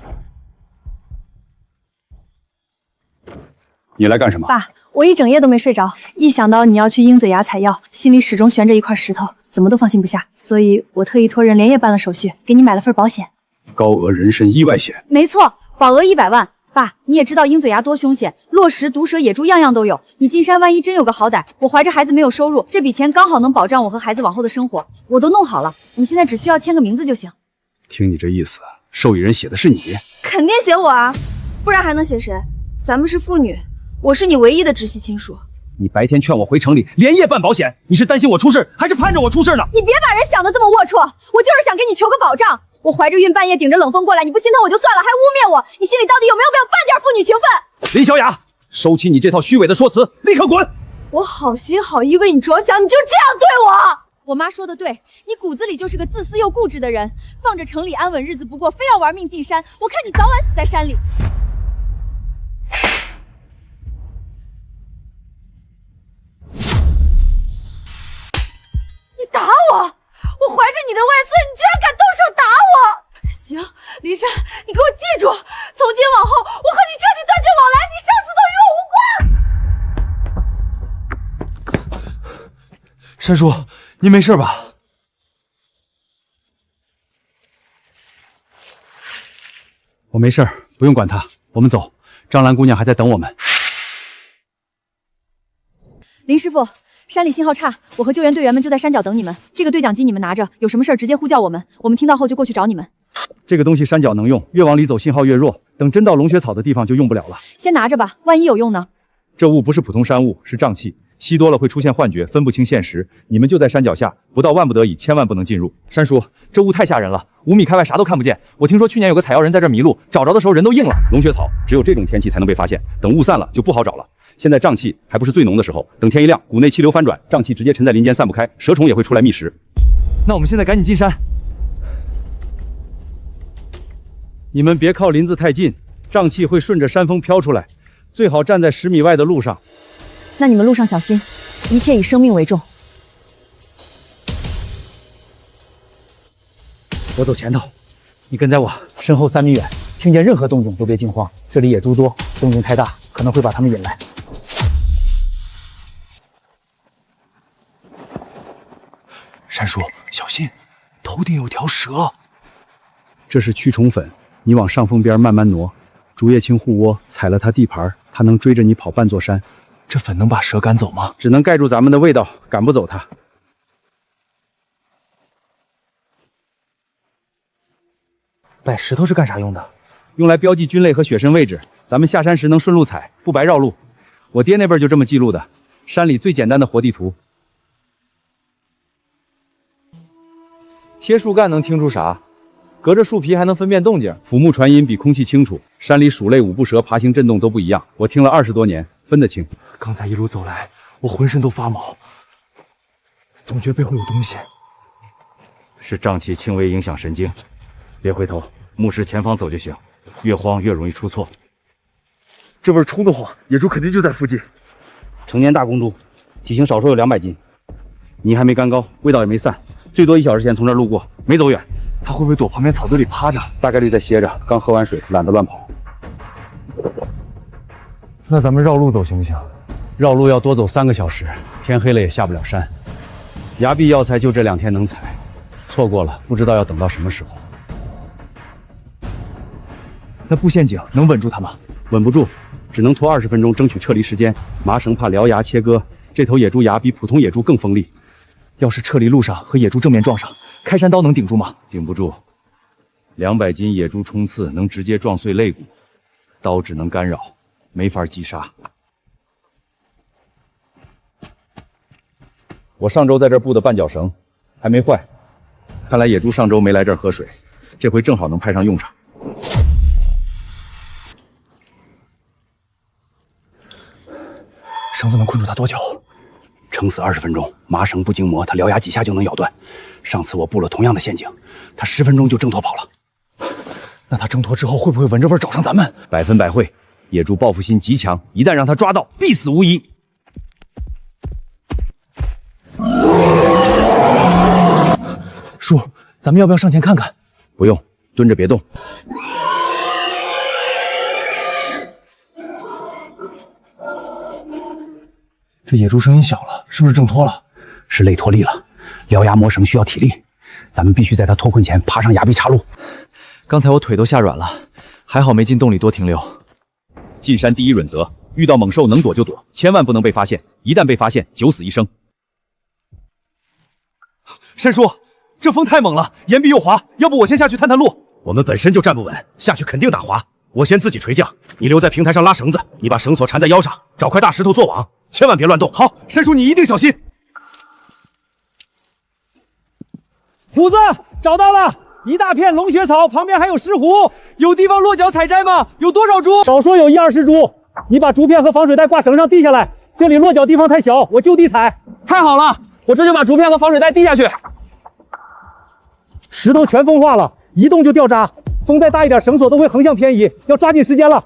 你来干什么？爸，我一整夜都没睡着，一想到你要去鹰嘴崖采药，心里始终悬着一块石头，怎么都放心不下，所以我特意托人连夜办了手续，给你买了份保险。高额人身意外险？没错，保额100万。爸，你也知道鹰嘴崖多凶险，落石、毒蛇、野猪样样都有。你进山万一真有个好歹，我怀着孩子没有收入，这笔钱刚好能保障我和孩子往后的生活。我都弄好了，你现在只需要签个名字就行。听你这意思，受益人写的是你？肯定写我啊，不然还能写谁？咱们是父女，我是你唯一的直系亲属。你白天劝我回城里，连夜办保险，你是担心我出事，还是盼着我出事呢？你别把人想得这么龌龊，我就是想给你求个保障。我怀着孕半夜顶着冷风过来，你不心疼我就算了，还污蔑我，你心里到底有没有半点父女情分？林小雅，收起你这套虚伪的说辞，立刻滚！我好心好意为你着想，你就这样对我？我妈说的对，你骨子里就是个自私又固执的人，放着城里安稳日子不过，非要玩命进山，我看你早晚死在山里。你打我！我怀着你的外孙，你居然敢动手打我！行，林珊，你给我记住，从今往后，我和你彻底断绝往来，你生死都与我无山叔，您没事吧？没事儿，不用管他，我们走。张兰姑娘还在等我们。林师傅，山里信号差，我和救援队员们就在山脚等你们。这个对讲机你们拿着，有什么事儿直接呼叫我们，我们听到后就过去找你们。这个东西山脚能用，越往里走信号越弱，等真到龙血草的地方就用不了了。先拿着吧，万一有用呢？这雾不是普通山雾，是瘴气，吸多了会出现幻觉，分不清现实。你们就在山脚下，不到万不得已，千万不能进入。山叔，这雾太吓人了，5米开外啥都看不见。我听说去年有个采药人在这迷路，找着的时候人都硬了。龙血草只有这种天气才能被发现，等雾散了就不好找了。现在瘴气还不是最浓的时候，等天一亮，谷内气流翻转，瘴气直接沉在林间散不开，蛇虫也会出来觅食。那我们现在赶紧进山。你们别靠林子太近，瘴气会顺着山峰飘出来，最好站在10米外的路上。那你们路上小心，一切以生命为重。我走前头，你跟在我身后3米远，听见任何动静都别惊慌。这里野猪多，动静太大可能会把它们引来。山叔，小心，头顶有条蛇。这是驱虫粉，你往上峰边慢慢挪。竹叶青护窝踩了它地盘，它能追着你跑半座山。这粉能把蛇赶走吗？只能盖住咱们的味道，赶不走它。摆石头是干啥用的？用来标记菌类和血参位置，咱们下山时能顺路采，不白绕路。我爹那辈就这么记录的，山里最简单的活地图。贴树干能听出啥？隔着树皮还能分辨动静。腐木传音比空气清楚，山里鼠类、五步蛇爬行震动都不一样，我听了20多年，分得清。刚才一路走来，我浑身都发毛，总觉背后有东西。是瘴气轻微影响神经，别回头，目视前方走就行，越慌越容易出错。这味冲得慌，野猪肯定就在附近。成年大公猪，体型少说有200斤，泥还没干高，味道也没散，最多1小时前从这儿路过，没走远。他会不会躲旁边草堆里趴着？大概率在歇着，刚喝完水，懒得乱跑。那咱们绕路走行不行？绕路要多走3个小时，天黑了也下不了山。崖壁药材就这2天能采，错过了不知道要等到什么时候。那布陷阱能稳住它吗？稳不住，只能拖20分钟，争取撤离时间。麻绳怕獠牙切割，这头野猪牙比普通野猪更锋利。要是撤离路上和野猪正面撞上，开山刀能顶住吗？顶不住，200斤野猪冲刺能直接撞碎肋骨，刀只能干扰，没法击杀。我上周在这儿布的绊脚绳还没坏，看来野猪上周没来这儿喝水，这回正好能派上用场。绳子能困住它多久？撑死20分钟，麻绳不经磨，它獠牙几下就能咬断。上次我布了同样的陷阱，它10分钟就挣脱跑了。那它挣脱之后会不会闻着味找上咱们？100分100会，野猪报复心极强，一旦让它抓到，必死无疑。叔，咱们要不要上前看看？不用，蹲着别动。这野猪声音小了，是不是挣脱了？是累脱力了。獠牙磨绳需要体力，咱们必须在它脱困前爬上崖壁岔路。刚才我腿都吓软了，还好没进洞里多停留。进山第一准则，遇到猛兽能躲就躲，千万不能被发现，一旦被发现，九死一生。山叔，这风太猛了，岩壁又滑，要不我先下去探探路？我们本身就站不稳，下去肯定打滑。我先自己垂降，你留在平台上拉绳子，你把绳索缠在腰上，找块大石头做网，千万别乱动。好，山叔你一定小心。虎子，找到了一大片龙血草，旁边还有石斛，有地方落脚采摘吗？有多少株？少说有10-20株。你把竹片和防水袋挂绳上递下来，这里落脚地方太小，我就地采。太好了，我这就把竹片和防水袋递下去。石头全风化了，一动就掉渣，风再大一点，绳索都会横向偏移，要抓紧时间了。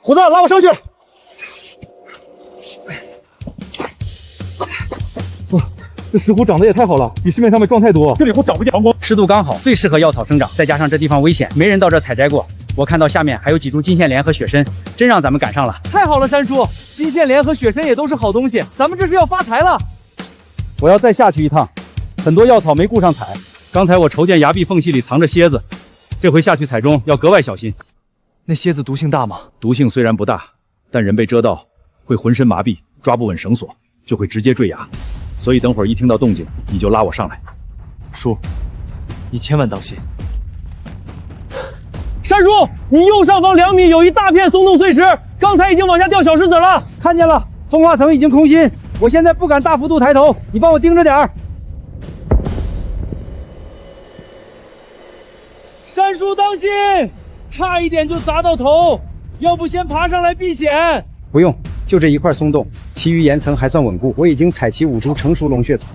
虎子，拉我上去。这石斛长得也太好了，比市面上面壮太多。这里我找不见黄瓜，湿度刚好，最适合药草生长。再加上这地方危险，没人到这采摘过。我看到下面还有几株金线莲和雪参，真让咱们赶上了。太好了，山叔，金线莲和雪参也都是好东西，咱们这是要发财了。我要再下去一趟，很多药草没顾上采。刚才我瞅见崖壁缝隙里藏着蝎子，这回下去采中要格外小心。那蝎子毒性大吗？毒性虽然不大，但人被蛰到会浑身麻痹，抓不稳绳索就会直接坠崖。所以等会儿一听到动静，你就拉我上来。叔，你千万当心。山叔，你右上方2米有一大片松动碎石，刚才已经往下掉小石子了。看见了，风化层已经空心，我现在不敢大幅度抬头，你帮我盯着点儿。山叔当心，差一点就砸到头，要不先爬上来避险。不用，就这一块松动，其余岩层还算稳固。我已经采齐5株成熟龙血草，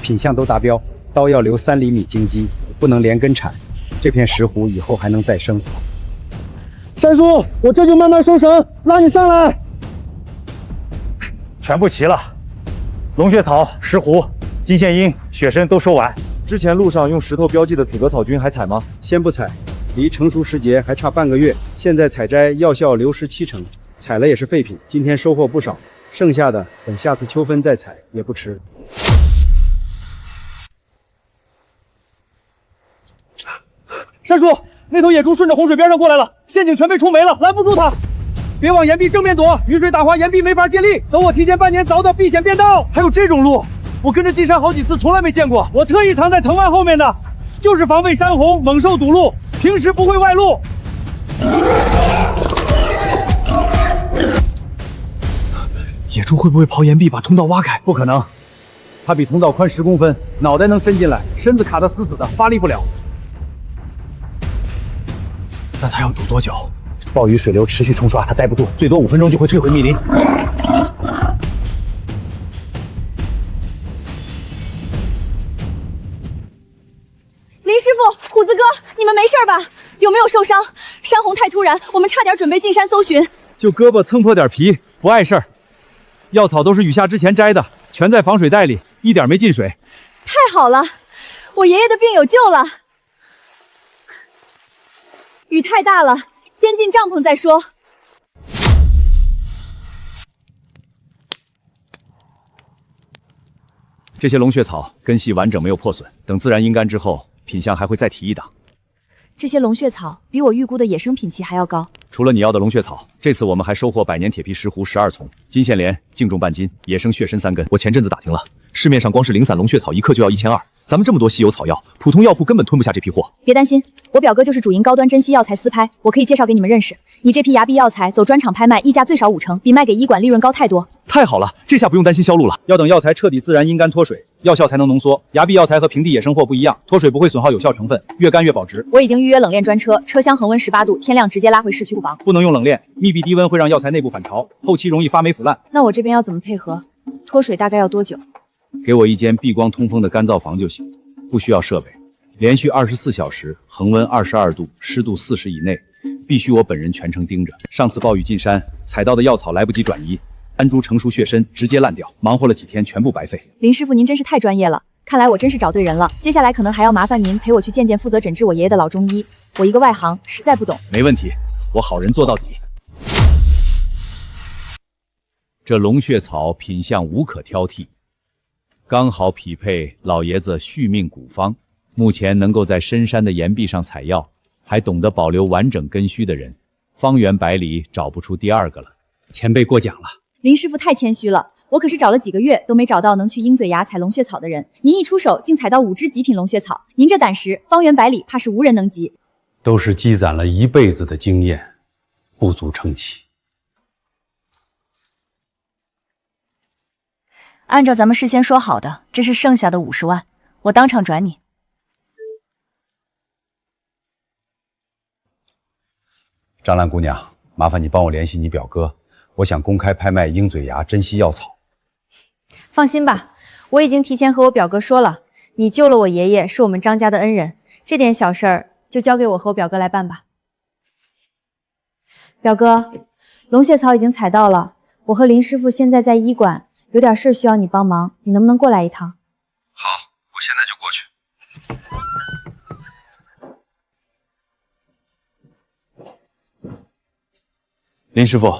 品相都达标，刀要留3厘米茎基，不能连根铲。这片石斛以后还能再生。山叔，我这就慢慢收绳，拉你上来。全部齐了，龙血草、石斛、金线樱、雪参都收完。之前路上用石头标记的紫葛草菌还采吗？先不采，离成熟时节还差半个月。现在采摘药效流失70%，采了也是废品。今天收获不少，剩下的等下次秋分再采也不迟。山叔，那头野猪顺着洪水边上过来了，陷阱全被冲没了，拦不住它。别往岩壁正面躲，雨水打滑，岩壁没法借力。等我提前半年凿的避险便道。还有这种路，我跟着进山好几次，从来没见过。我特意藏在藤蔓后面的，就是防备山洪、猛兽堵路，平时不会外露。野猪会不会刨岩壁把通道挖开？不可能，它比通道宽10公分，脑袋能伸进来，身子卡得死死的，发力不了。那它要堵多久？暴雨水流持续冲刷，它待不住，最多5分钟就会退回密林。林师傅、虎子哥，你们没事吧？有没有受伤？山洪太突然，我们差点准备进山搜寻。就胳膊蹭破点皮，不碍事儿。药草都是雨下之前摘的，全在防水袋里，一点没进水。太好了，我爷爷的病有救了。雨太大了，先进帐篷再说。这些龙血草根系完整，没有破损，等自然阴干之后，品相还会再提一档。这些龙血草比我预估的野生品级还要高。除了你要的龙血草，这次我们还收获百年铁皮石斛12丛，金线莲净重半斤，野生血参3根。我前阵子打听了，市面上光是零散龙血草1克就要1200，咱们这么多稀有草药，普通药铺根本吞不下这批货。别担心，我表哥就是主营高端珍稀药材私拍，我可以介绍给你们认识。你这批崖壁药材走专场拍卖，溢价最少5成，比卖给医馆利润高太多。太好了，这下不用担心销路了。要等药材彻底自然阴干脱水，药效才能浓缩。崖壁药材和平地野生货不一样，脱水不会损耗有效成分，越干越保值。我已经预约冷链专车，车厢恒温18度，天亮直接拉回市区库房。不能用冷链，密闭低温会让药材内部反潮，后期容易发霉腐烂。那我这边要怎么配合？脱水大概要多久？给我一间避光通风的干燥房就行，不需要设备，连续24小时，恒温22度，湿度40以内，必须我本人全程盯着。上次暴雨进山，采到的药草来不及转移，3株成熟血参直接烂掉，忙活了几天，全部白费。林师傅，您真是太专业了，看来我真是找对人了。接下来可能还要麻烦您陪我去见见负责诊治我爷爷的老中医，我一个外行实在不懂。没问题，我好人做到底。这龙血草品相无可挑剔，刚好匹配老爷子续命古方。目前能够在深山的岩壁上采药，还懂得保留完整根须的人，方圆百里找不出第2个了。前辈过奖了。林师傅太谦虚了，我可是找了几个月都没找到能去鹰嘴崖采龙血草的人，您一出手竟采到5只极品龙血草，您这胆识，方圆百里怕是无人能及。都是积攒了一辈子的经验，不足称奇。按照咱们事先说好的，这是剩下的50万，我当场转你。张兰姑娘，麻烦你帮我联系你表哥，我想公开拍卖鹰嘴崖珍稀药草。放心吧，我已经提前和我表哥说了，你救了我爷爷，是我们张家的恩人，这点小事儿就交给我和我表哥来办吧。表哥，龙血草已经采到了，我和林师傅现在在医馆。有点事需要你帮忙，你能不能过来一趟？好，我现在就过去。林师傅，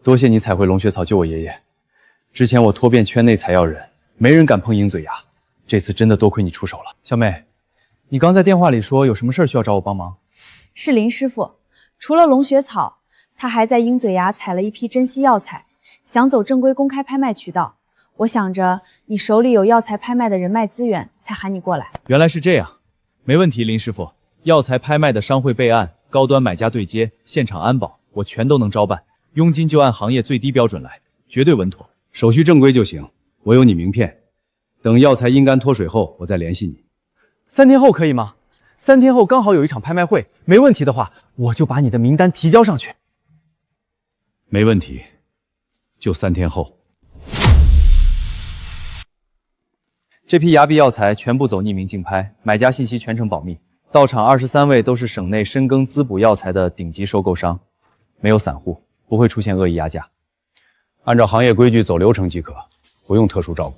多谢你采回龙血草救我爷爷。之前我拖遍圈内采药人，没人敢碰鹰嘴崖，这次真的多亏你出手了。小美，你刚在电话里说有什么事需要找我帮忙？是林师傅，除了龙血草，他还在鹰嘴崖采了一批珍稀药材，想走正规公开拍卖渠道。我想着你手里有药材拍卖的人脉资源，才喊你过来。原来是这样，没问题，林师傅。药材拍卖的商会备案、高端买家对接、现场安保，我全都能招办，佣金就按行业最低标准来，绝对稳妥。手续正规就行，我有你名片。等药材阴干脱水后，我再联系你。3天后可以吗？3天后刚好有一场拍卖会，没问题的话，我就把你的名单提交上去。没问题，就3天后。这批崖壁药材全部走匿名竞拍，买家信息全程保密。到场23位都是省内深耕滋补药材的顶级收购商，没有散户，不会出现恶意压价。按照行业规矩走流程即可，不用特殊照顾。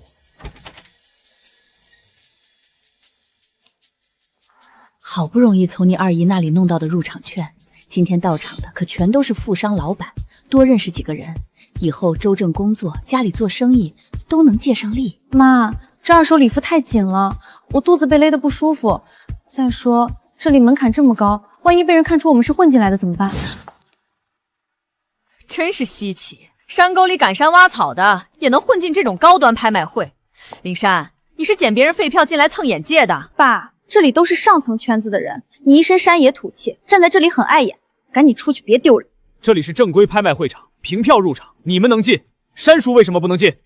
好不容易从你二姨那里弄到的入场券，今天到场的可全都是富商老板，多认识几个人，以后周正工作、家里做生意都能借上力。妈，这二手礼服太紧了，我肚子被勒得不舒服。再说这里门槛这么高，万一被人看出我们是混进来的怎么办？真是稀奇，山沟里赶山挖草的也能混进这种高端拍卖会。林珊，你是捡别人废票进来蹭眼界的？爸，这里都是上层圈子的人，你一身山野土气，站在这里很碍眼，赶紧出去，别丢人。这里是正规拍卖会场，凭票入场，你们能进，山叔为什么不能进？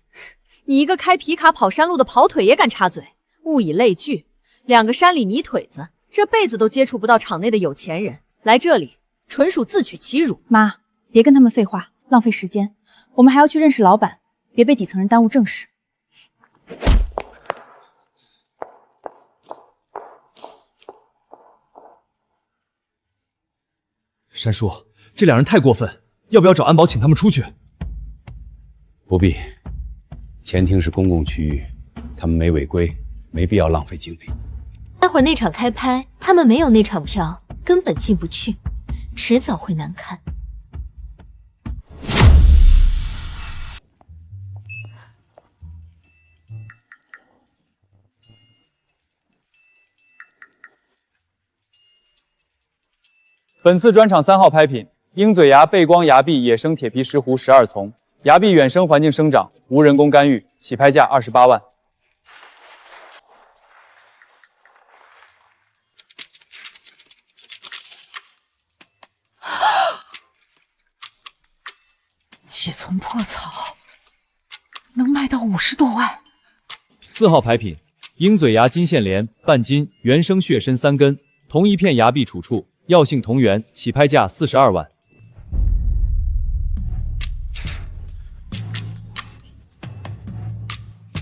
你一个开皮卡跑山路的跑腿也敢插嘴，物以类聚，两个山里泥腿子，这辈子都接触不到场内的有钱人，来这里纯属自取其辱。妈，别跟他们废话，浪费时间，我们还要去认识老板，别被底层人耽误正事。山叔，这两人太过分，要不要找安保请他们出去？不必，前厅是公共区域，他们没违规，没必要浪费精力。待会儿那场开拍，他们没有那场票，根本进不去，迟早会难看。本次专场3号拍品：鹰嘴崖背光崖壁野生铁皮石斛12丛，崖壁原生环境生长，无人工干预，起拍价28万。几丛破草，能卖到50多万。4号拍品：鹰嘴崖金线莲半斤，原生血参3根，同一片崖壁处处，药性同源，起拍价42万。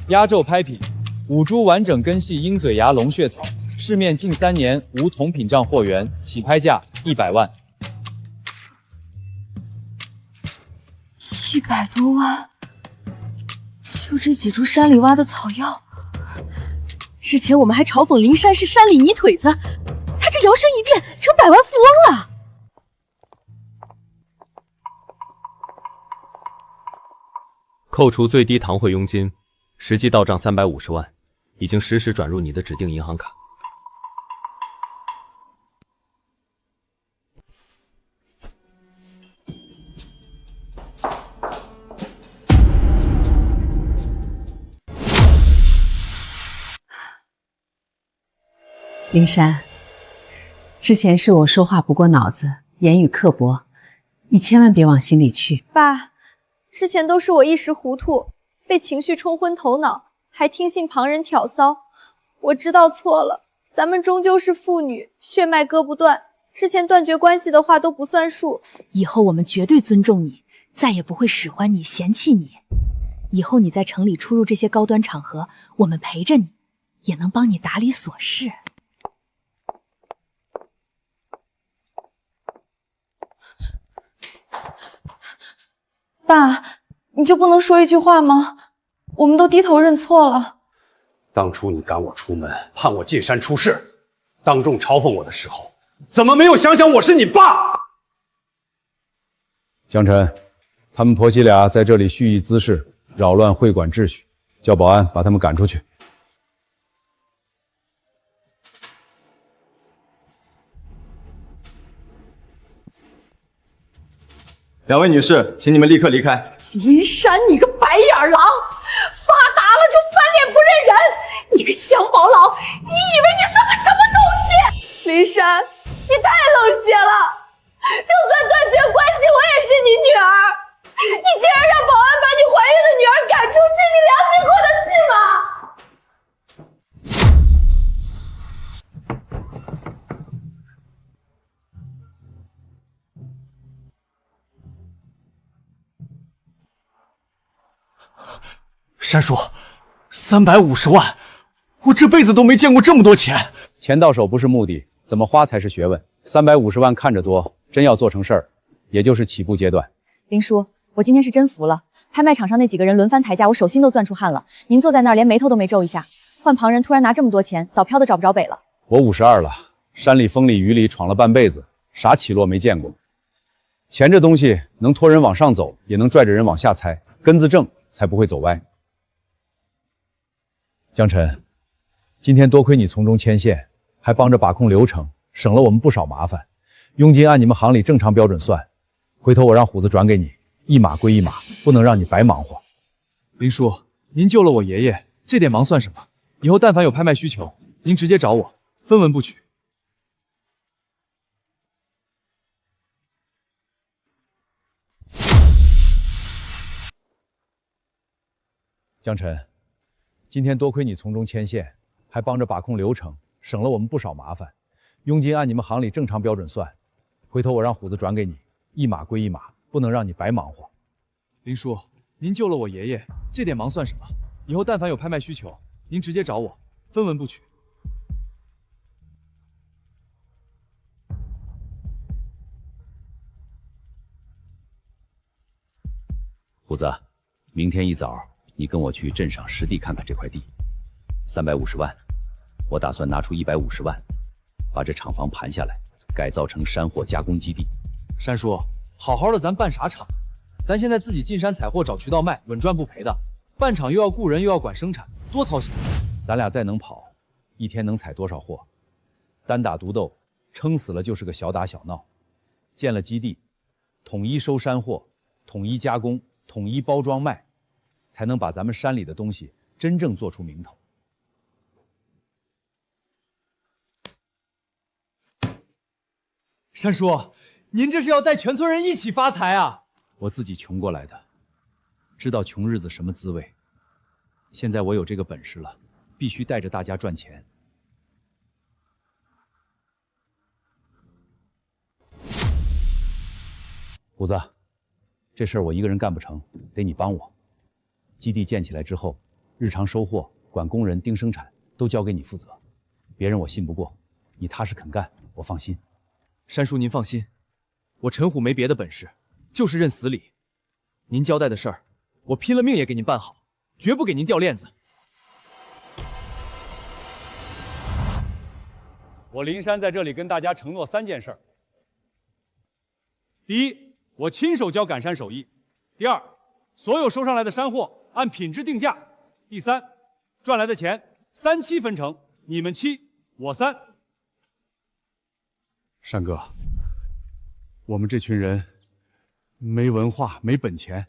压轴拍品：5株完整根系鹰嘴崖龙血草，市面近3年无同品账货源，起拍价100万。100多万，就这几株山里挖的草药。之前我们还嘲讽林珊是山里泥腿子，他这摇身一变成百万富翁了。扣除最低堂会佣金，实际到账350万，已经实时转入你的指定银行卡。林珊，之前是我说话不过脑子，言语刻薄，你千万别往心里去。爸，之前都是我一时糊涂，被情绪冲昏头脑，还听信旁人挑骚。我知道错了，咱们终究是父女，血脉割不断，之前断绝关系的话都不算数。以后我们绝对尊重你，再也不会使唤你、嫌弃你。以后你在城里出入这些高端场合，我们陪着你，也能帮你打理琐事。爸，你就不能说一句话吗？我们都低头认错了。当初你赶我出门，盼我进山出世，当众嘲讽我的时候，怎么没有想想我是你爸？江晨，他们婆媳俩在这里蓄意滋事，扰乱会馆秩序，叫保安把他们赶出去。两位女士，请你们立刻离开。林山，你个白眼狼，发达了就翻脸不认人！你个乡巴佬，你以为你算个什么东西？林山，你太冷血了！就算断绝关系，我也是你女儿。你竟然让保安把你怀孕的女儿赶出去，你良心过得去吗？山叔，350万，我这辈子都没见过这么多钱。钱到手不是目的，怎么花才是学问。350万看着多，真要做成事儿，也就是起步阶段。林叔，我今天是真服了，拍卖场上那几个人轮番抬价，我手心都攥出汗了。您坐在那儿连眉头都没皱一下，换旁人突然拿这么多钱，早飘得找不着北了。我52了，山里风里雨里闯了半辈子，啥起落没见过。钱这东西能拖人往上走，也能拽着人往下踩，根子正才不会走歪。江晨，今天多亏你从中牵线，还帮着把控流程，省了我们不少麻烦。佣金按你们行里正常标准算，回头我让虎子转给你，一码归一码，不能让你白忙活。林叔，您救了我爷爷，这点忙算什么？以后但凡有拍卖需求，您直接找我，分文不取。江晨，今天多亏你从中牵线，还帮着把控流程，省了我们不少麻烦。佣金按你们行里正常标准算，回头我让虎子转给你，一码归一码，不能让你白忙活。林叔，您救了我爷爷，这点忙算什么？以后但凡有拍卖需求，您直接找我，分文不取。虎子，明天一早你跟我去镇上实地看看这块地，350万，我打算拿出150万，把这厂房盘下来，改造成山货加工基地。山叔，好好的咱办啥厂？咱现在自己进山采货找渠道卖，稳赚不赔的。办厂又要雇人又要管生产，多操心。咱俩再能跑，一天能采多少货？单打独斗，撑死了就是个小打小闹。建了基地，统一收山货，统一加工，统一包装卖，才能把咱们山里的东西真正做出名头。山叔，您这是要带全村人一起发财啊？我自己穷过来的，知道穷日子什么滋味。现在我有这个本事了，必须带着大家赚钱。虎子，这事儿我一个人干不成，得你帮我。基地建起来之后，日常收货、管工人、盯生产都交给你负责。别人我信不过，你踏实肯干，我放心。山叔您放心，我陈虎没别的本事，就是认死理。您交代的事儿，我拼了命也给您办好，绝不给您掉链子。我林山在这里跟大家承诺3件事：第一，我亲手教赶山手艺；第二，所有收上来的山货按品质定价；第三，赚来的钱3期分成，你们7，我3。山哥，我们这群人没文化、没本钱，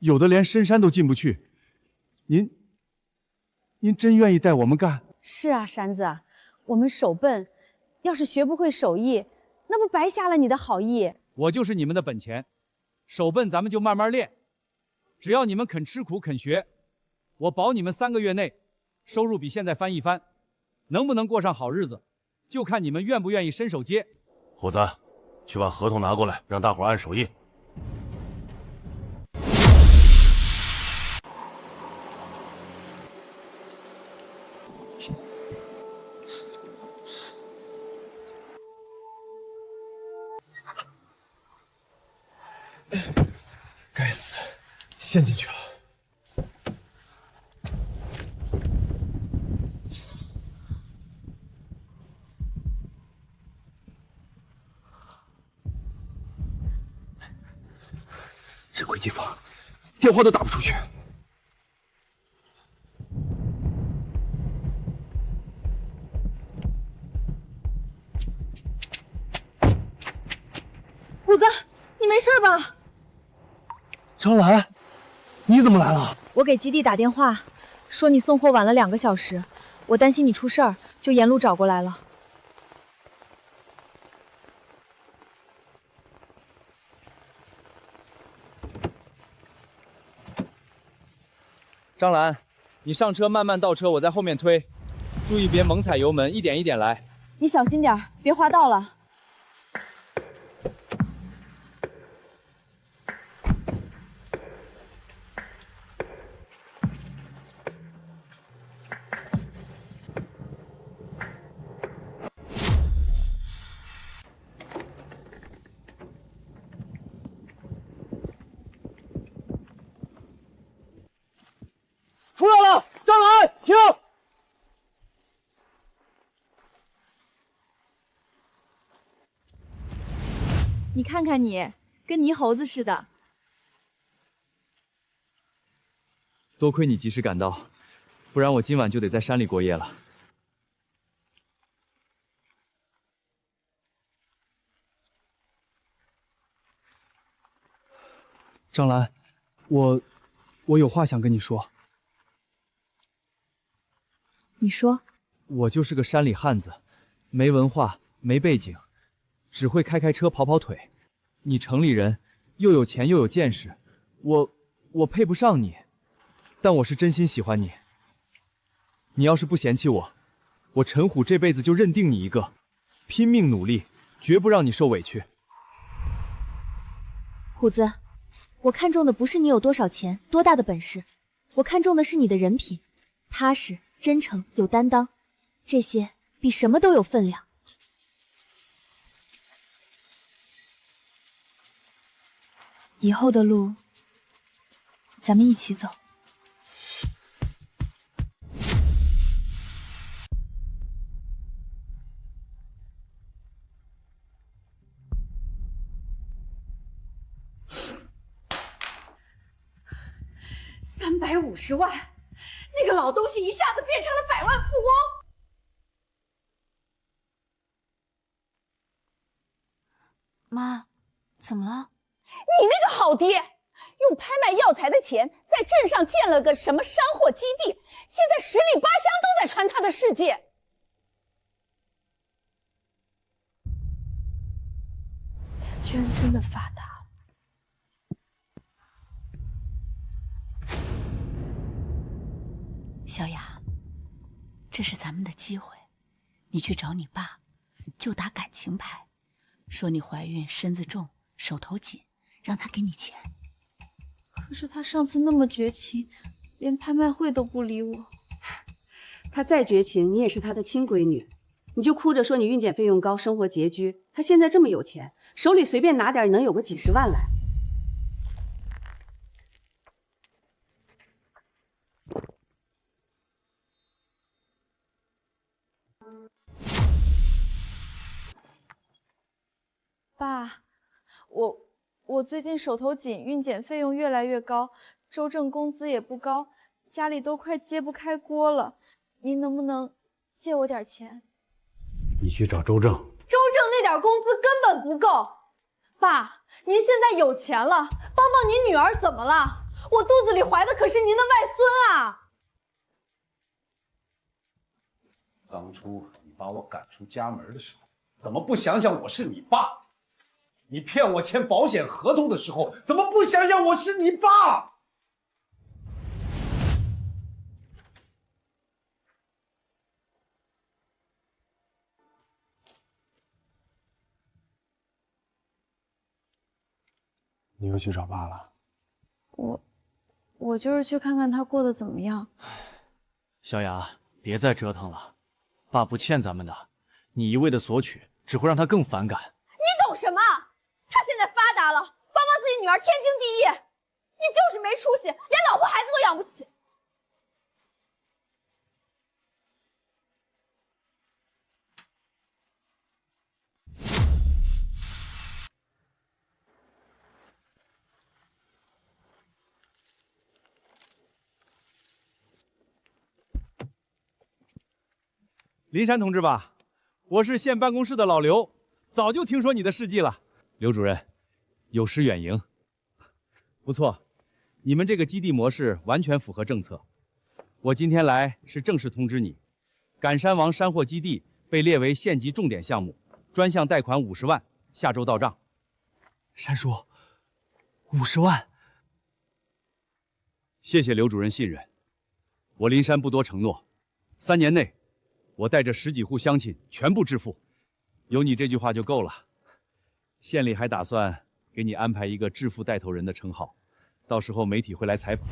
有的连深山都进不去。您真愿意带我们干？是啊，山子，我们手笨，要是学不会手艺，那不白瞎了你的好意。我就是你们的本钱，手笨咱们就慢慢练，只要你们肯吃苦肯学，我保你们3个月内收入比现在翻一番。能不能过上好日子，就看你们愿不愿意伸手接。虎子，去把合同拿过来，让大伙按手印。该死，陷进去了。这鬼地方，电话都打不出去。虎子，你没事吧？张兰，你怎么来了？我给基地打电话，说你送货晚了2个小时，我担心你出事儿，就沿路找过来了。张兰，你上车慢慢倒车，我在后面推，注意别猛踩油门，一点一点来。你小心点儿，别滑道了。出来了，张兰，停！你看看你，跟泥猴子似的。多亏你及时赶到，不然我今晚就得在山里过夜了。张兰，我有话想跟你说。你说，我就是个山里汉子，没文化，没背景，只会开车跑腿。你城里人，又有钱又有见识，我配不上你，但我是真心喜欢你。你要是不嫌弃我，我陈虎这辈子就认定你一个，拼命努力，绝不让你受委屈。虎子，我看中的不是你有多少钱、多大的本事，我看中的是你的人品，踏实、真诚、有担当，这些比什么都有分量。以后的路，咱们一起走。350万，那个老东西一下子变成了百万富翁。妈，怎么了？你那个好爹，用拍卖药材的钱在镇上建了个什么山货基地，现在十里八乡都在传他的事迹。他居然真的发达了。小雅，这是咱们的机会，你去找你爸，就打感情牌，说你怀孕身子重手头紧，让他给你钱。可是他上次那么绝情，连拍卖会都不理我。他再绝情，你也是他的亲闺女，你就哭着说你孕检费用高，生活拮据。他现在这么有钱，手里随便拿点能有个几十万来。爸，我最近手头紧，孕检费用越来越高，周正工资也不高，家里都快揭不开锅了。您能不能借我点钱？你去找周正。周正那点工资根本不够。爸，您现在有钱了，帮帮您女儿怎么了？我肚子里怀的可是您的外孙啊！当初你把我赶出家门的时候，怎么不想想我是你爸？你骗我签保险合同的时候，怎么不想想我是你爸？你又去找爸了？我就是去看看他过得怎么样。小雅，别再折腾了，爸不欠咱们的，你一味的索取，只会让他更反感。你懂什么？他现在发达了，帮帮自己女儿天经地义。你就是没出息，连老婆孩子都养不起。林山同志吧，我是县办公室的老刘，早就听说你的事迹了。刘主任，有失远迎。不错，你们这个基地模式完全符合政策。我今天来是正式通知你，赶山王山货基地被列为县级重点项目，专项贷款50万，下周到账。山叔，50万。谢谢刘主任信任，我林山不多承诺，3年内我带着10几户乡亲全部致富，有你这句话就够了。县里还打算给你安排一个致富带头人的称号，到时候媒体会来采访。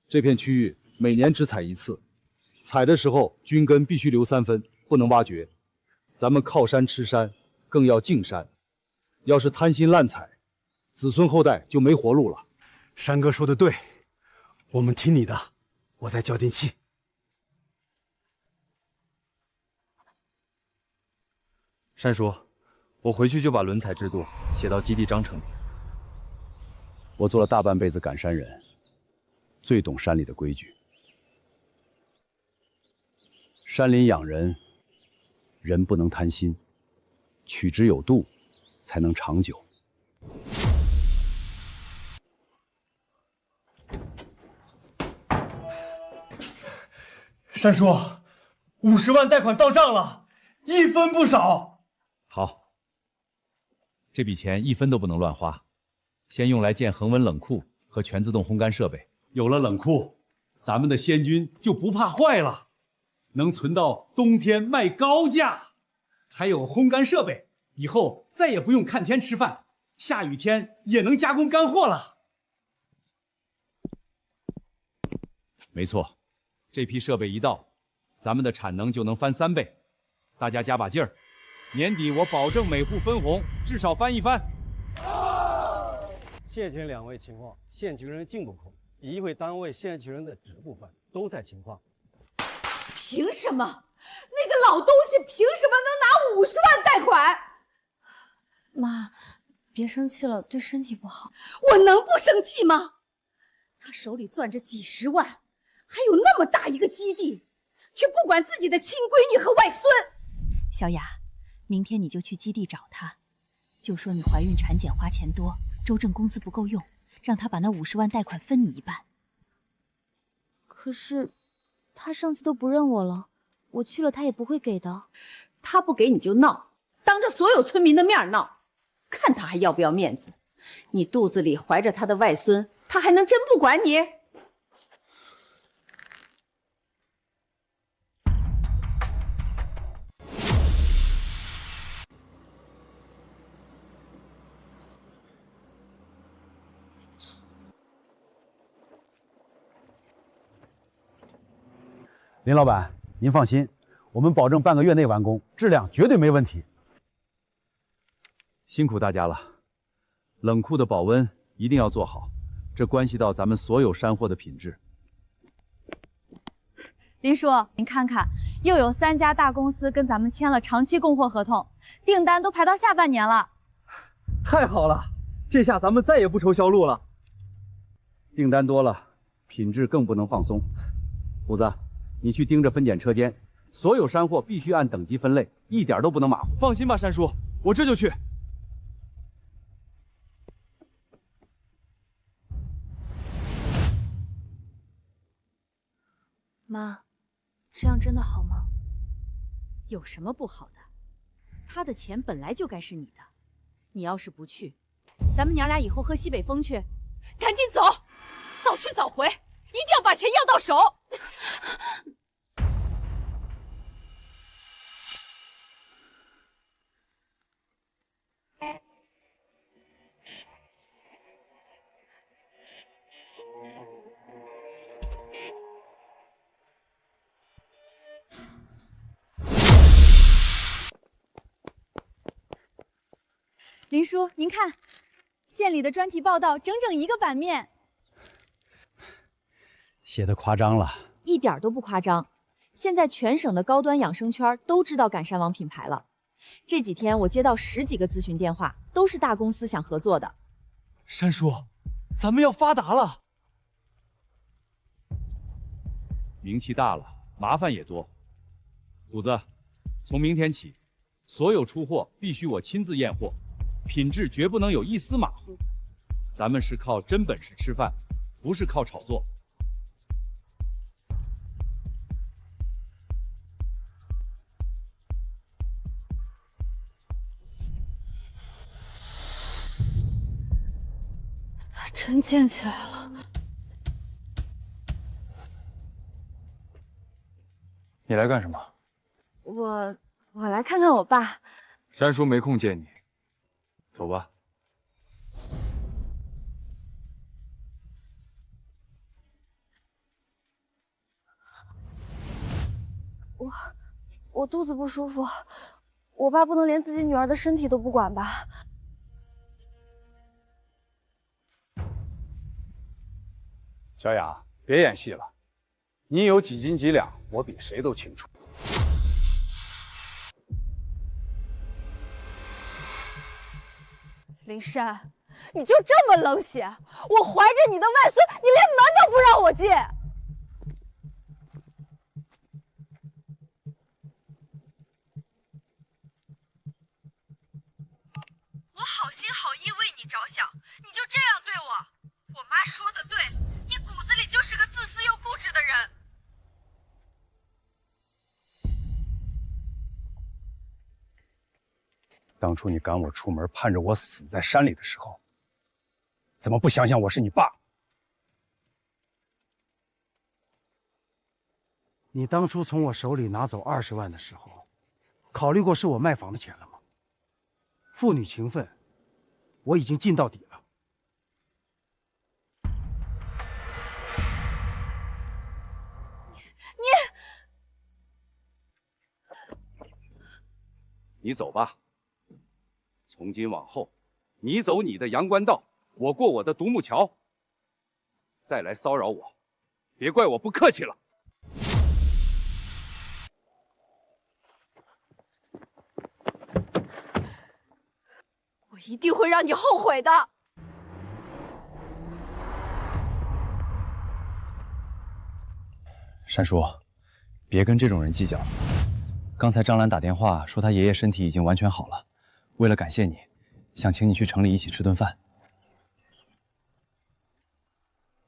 这片区域每年只采1次，采的时候均根必须留3分，不能挖掘。咱们靠山吃山，更要敬山。要是贪心滥采，子孙后代就没活路了。山哥说的对，我们听你的，我在交电器。山叔，我回去就把轮采制度写到基地章程里。我做了大半辈子赶山人，最懂山里的规矩。山林养人，人不能贪心，取之有度，才能长久。山叔，50万贷款到账了，1分不少。好，这笔钱1分都不能乱花，先用来建恒温冷库和全自动烘干设备。有了冷库，咱们的仙菌就不怕坏了，能存到冬天卖高价。还有烘干设备，以后再也不用看天吃饭，下雨天也能加工干货了。没错，这批设备一到，咱们的产能就能翻3倍。大家加把劲儿，年底我保证每户分红至少翻1番。县前2位情况，县局人进不空，一会单位县局人的职部分都在情况。凭什么？那个老东西凭什么能拿50万贷款？妈，别生气了，对身体不好。我能不生气吗？他手里攥着几十万，还有那么大一个基地，却不管自己的亲闺女和外孙。小雅，明天你就去基地找他，就说你怀孕产检花钱多，周正工资不够用，让他把那50万贷款分你一半。可是他上次都不认我了，我去了他也不会给的。他不给你就闹，当着所有村民的面闹，看他还要不要面子。你肚子里怀着他的外孙，他还能真不管你？林老板，您放心，我们保证半个月内完工，质量绝对没问题。辛苦大家了，冷库的保温一定要做好，这关系到咱们所有山货的品质。林叔，您看看，又有3家大公司跟咱们签了长期供货合同，订单都排到下半年了。太好了，这下咱们再也不愁销路了。订单多了，品质更不能放松。虎子，你去盯着分拣车间，所有山货必须按等级分类，一点都不能马虎。放心吧，山叔，我这就去。妈，这样真的好吗？有什么不好的？他的钱本来就该是你的，你要是不去，咱们娘俩以后喝西北风去。赶紧走，早去早回，一定要把钱要到手。林叔，您看，县里的专题报道整整1个版面，写的夸张了，一点都不夸张。现在全省的高端养生圈都知道赶山王品牌了。这几天我接到10几个咨询电话，都是大公司想合作的。山叔，咱们要发达了。名气大了，麻烦也多。虎子，从明天起，所有出货必须我亲自验货，品质绝不能有一丝马虎。咱们是靠真本事吃饭，不是靠炒作。他真建起来了。你来干什么？我来看看我爸。山叔没空见你，走吧。我肚子不舒服，我爸不能连自己女儿的身体都不管吧？小雅，别演戏了，你有几斤几两，我比谁都清楚。林珊，你就这么冷血？我怀着你的外孙，你连门都不让我进！我好心好意为你着想，你就这样对我？我妈说的对，你骨子里就是个自私又固执的人。当初你赶我出门，盼着我死在山里的时候，怎么不想想我是你爸？你当初从我手里拿走20万的时候，考虑过是我卖房的钱了吗？父女情分，我已经尽到底了。你走吧。从今往后，你走你的阳关道，我过我的独木桥。再来骚扰我，别怪我不客气了。我一定会让你后悔的。山叔，别跟这种人计较。刚才张兰打电话说她爷爷身体已经完全好了，为了感谢你，想请你去城里一起吃顿饭。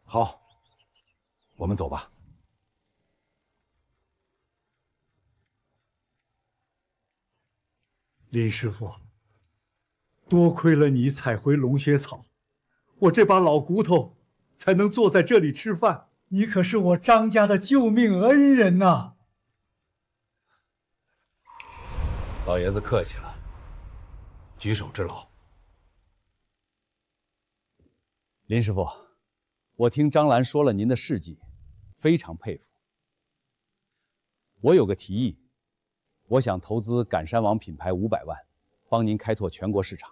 好，我们走吧。林师傅，多亏了你采回龙血草，我这把老骨头才能坐在这里吃饭。你可是我张家的救命恩人呐！老爷子客气了，举手之劳。林师傅，我听张兰说了您的事迹，非常佩服。我有个提议，我想投资赶山王品牌500万，帮您开拓全国市场。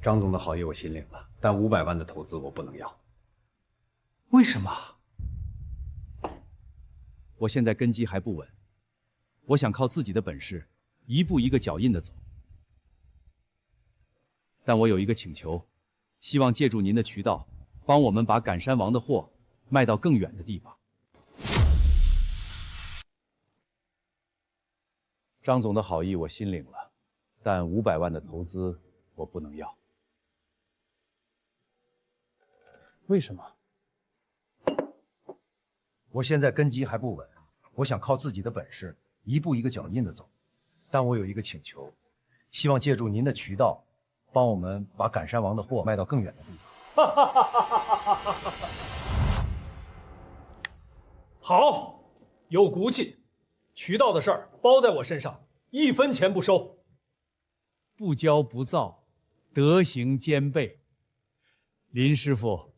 张总的好意我心领了，但500万的投资我不能要。为什么？我现在根基还不稳，我想靠自己的本事，一步一个脚印的走。但我有一个请求，希望借助您的渠道，帮我们把赶山王的货卖到更远的地方。张总的好意我心领了，但500万的投资我不能要。为什么？我现在根基还不稳，我想靠自己的本事，一步一个脚印的走。但我有一个请求，希望借助您的渠道，帮我们把赶山王的货卖到更远的地方。好，有骨气，渠道的事儿包在我身上，1分钱不收。不骄不躁，德行兼备。林师傅，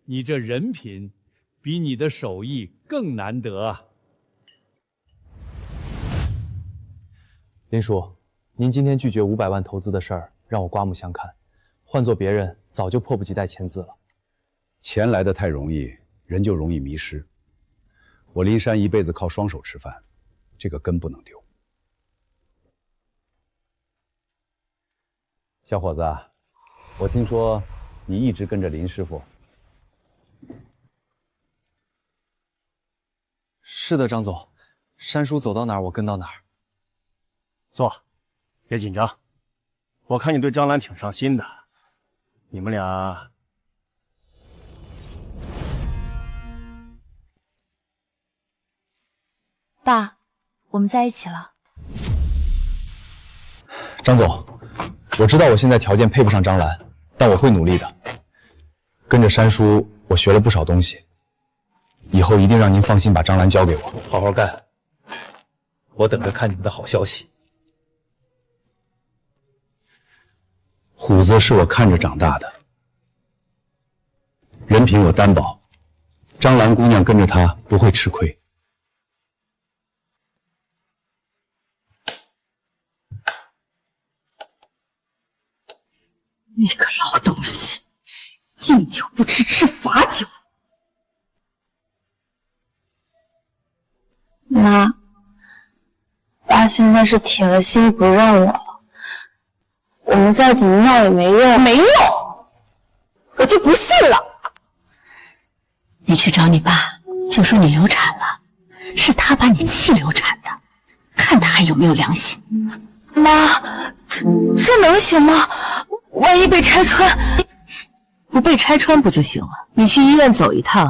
你这人品比你的手艺更难得啊！林叔，您今天拒绝500万投资的事儿，让我刮目相看。换做别人，早就迫不及待签字了。钱来得太容易，人就容易迷失。我林山一辈子靠双手吃饭，这个根不能丢。小伙子，我听说你一直跟着林师傅。是的，张总，山叔走到哪儿我跟到哪儿。坐，别紧张。我看你对张兰挺上心的，你们俩……爸，我们在一起了。张总，我知道我现在条件配不上张兰，但我会努力的。跟着山叔，我学了不少东西，以后一定让您放心把张兰交给我。好好干，我等着看你们的好消息。虎子是我看着长大的，人品我担保，张兰姑娘跟着他不会吃亏。那个老东西，敬酒不吃吃罚酒。妈，爸现在是铁了心不认我了。我们再怎么闹也没用，没用，我就不信了。你去找你爸，就说你流产了，是他把你气流产的，看他还有没有良心。妈，这能行吗？万一被拆穿，不被拆穿不就行了？你去医院走一趟，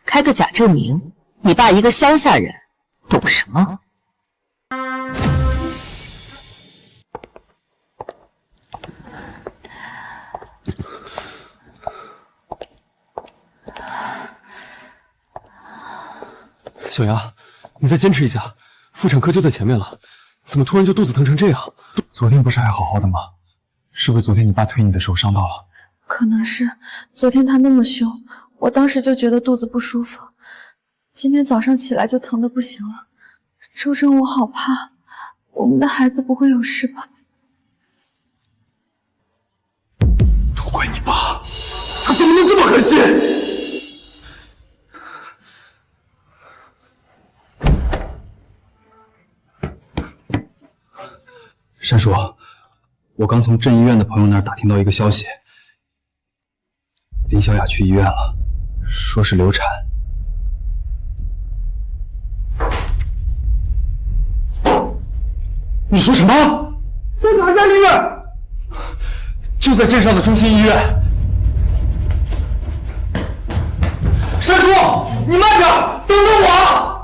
开个假证明。你爸一个乡下人，懂什么？小牙，你再坚持一下，妇产科就在前面了。怎么突然就肚子疼成这样？昨天不是还好好的吗？是不是昨天你爸推你的时候伤到了？可能是昨天他那么凶，我当时就觉得肚子不舒服，今天早上起来就疼得不行了。周正，我好怕，我们的孩子不会有事吧？都怪你爸，他怎么能这么狠心？山叔，我刚从镇医院的朋友那儿打听到一个消息，林小雅去医院了，说是流产。你说什么？在哪家医院？就在镇上的中心医院。山叔，你慢点，等等我！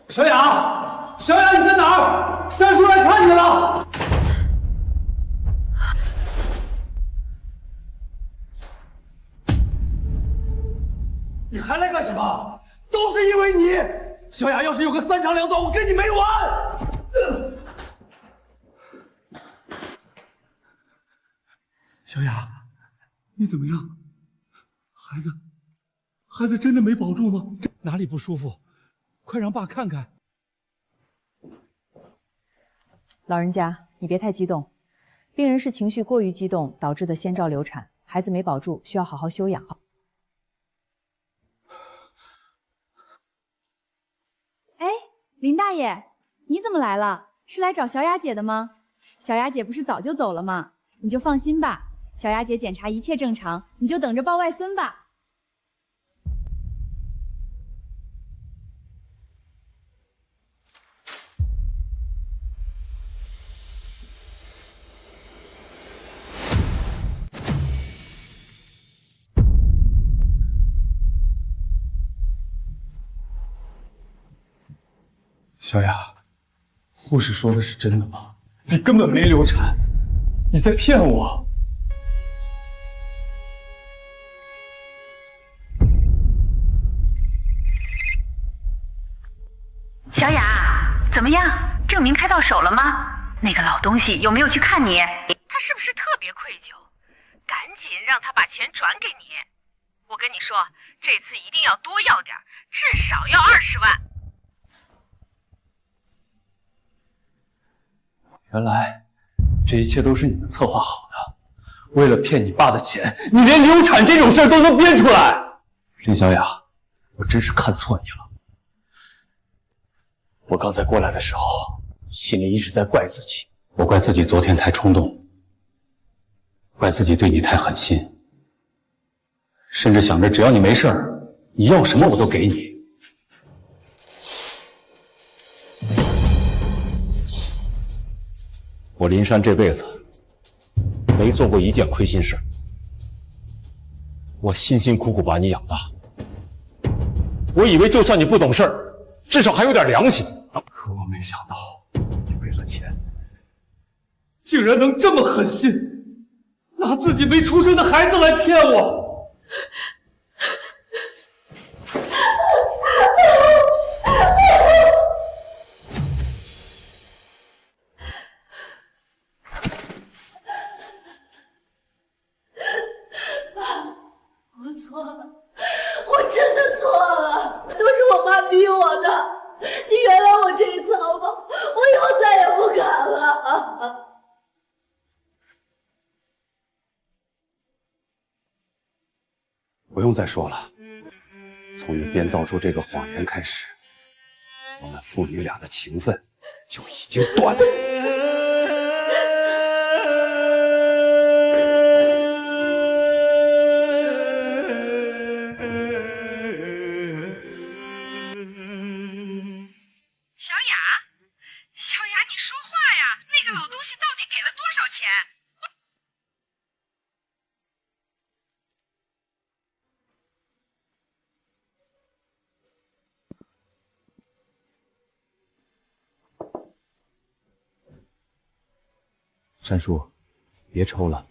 小雅，小雅，你在哪儿？山叔来看你了。你还来干什么？都是因为你！小雅要是有个3长2短，我跟你没完！小雅，你怎么样？孩子真的没保住吗？哪里不舒服？快让爸看看。老人家，你别太激动，病人是情绪过于激动导致的先兆流产，孩子没保住，需要好好休养。哎，林大爷，你怎么来了？是来找小雅姐的吗？小雅姐不是早就走了吗？你就放心吧，小雅姐检查一切正常，你就等着抱外孙吧。小雅，护士说的是真的吗？你根本没流产，你在骗我！小雅，怎么样？证明开到手了吗？那个老东西有没有去看你？他是不是特别愧疚？赶紧让他把钱转给你。我跟你说，这次一定要多要点，至少要20万。原来这一切都是你们策划好的，为了骗你爸的钱，你连流产这种事儿都能编出来。林小雅，我真是看错你了。我刚才过来的时候，心里一直在怪自己，我怪自己昨天太冲动，怪自己对你太狠心，甚至想着只要你没事儿，你要什么我都给你。我林山这辈子没做过一件亏心事，我辛辛苦苦把你养大，我以为就算你不懂事儿，至少还有点良心。可我没想到，你为了钱，竟然能这么狠心，拿自己没出生的孩子来骗我。我错了，我真的错了，都是我妈逼我的。你原谅我这一次好吗？我以后再也不敢了。不用再说了，从你编造出这个谎言开始，我们父女俩的情分就已经断了。小雅，你说话呀！那个老东西到底给了多少钱？山叔，别抽了，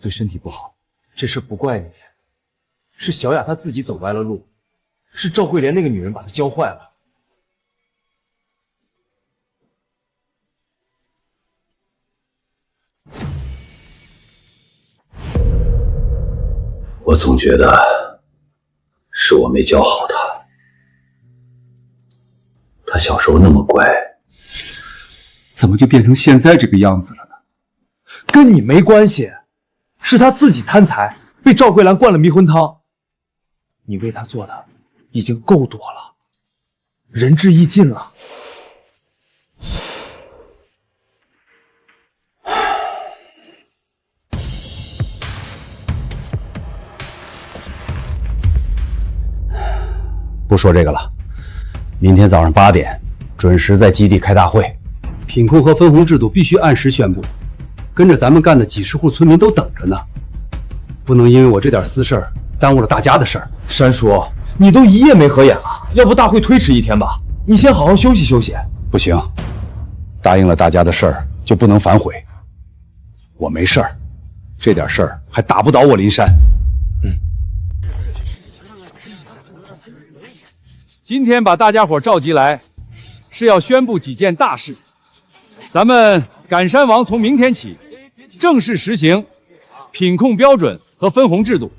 对身体不好。这事不怪你，是小雅她自己走歪了路，是赵桂莲那个女人把她教坏了。我总觉得是我没教好他，他小时候那么乖，怎么就变成现在这个样子了呢？跟你没关系，是他自己贪财，被赵桂兰灌了迷魂汤。你为他做的已经够多了，仁至义尽了。不说这个了，明天早上8点准时在基地开大会。品控和分红制度必须按时宣布，跟着咱们干的几十户村民都等着呢，不能因为我这点私事儿耽误了大家的事儿。山叔，你都一夜没合眼了，要不大会推迟1天吧？你先好好休息休息。不行，答应了大家的事儿就不能反悔。我没事儿，这点事儿还打不倒我林山。今天把大家伙召集来，是要宣布几件大事。咱们赶山王从明天起正式实行品控标准和分红制度，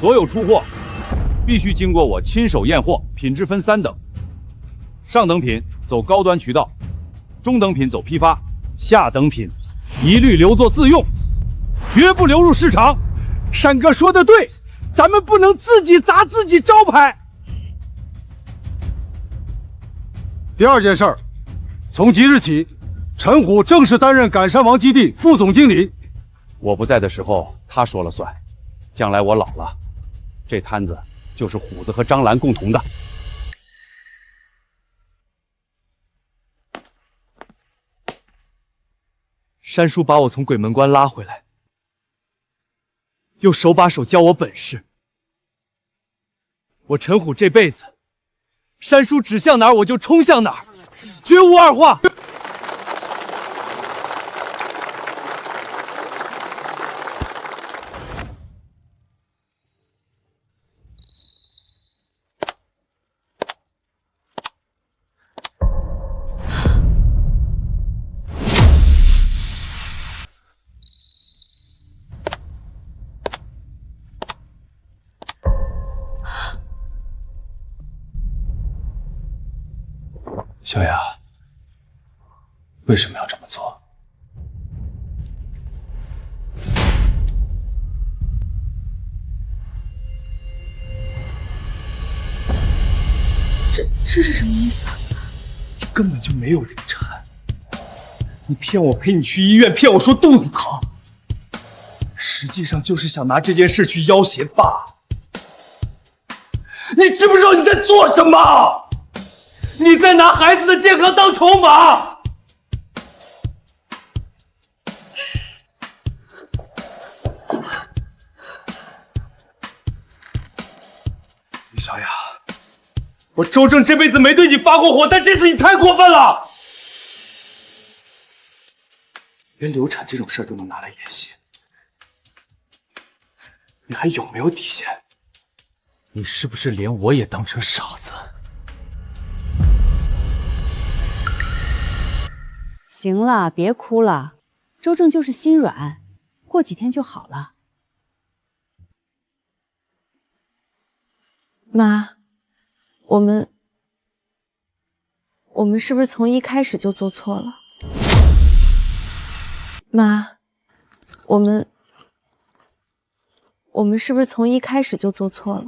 所有出货必须经过我亲手验货，品质分3等，上等品走高端渠道，中等品走批发，下等品一律留作自用，绝不流入市场。山哥说的对，咱们不能自己砸自己招牌。第二件事儿，从即日起，陈虎正式担任赶山王基地副总经理。我不在的时候，他说了算。将来我老了，这摊子就是虎子和张兰共同的。山叔把我从鬼门关拉回来，又手把手教我本事。我陈虎这辈子，山叔指向哪儿我就冲向哪儿，绝无二话。小雅，为什么要这么做？这是什么意思啊？根本就没有人缠，你骗我陪你去医院，骗我说肚子疼，实际上就是想拿这件事去要挟爸。你知不知道你在做什么？你在拿孩子的健康当筹码。李小雅，我周正这辈子没对你发过火，但这次你太过分了。连流产这种事儿都能拿来演戏，你还有没有底线？你是不是连我也当成傻子？行了，别哭了，周正就是心软，过几天就好了。妈，我们是不是从一开始就做错了？妈，我们是不是从一开始就做错了？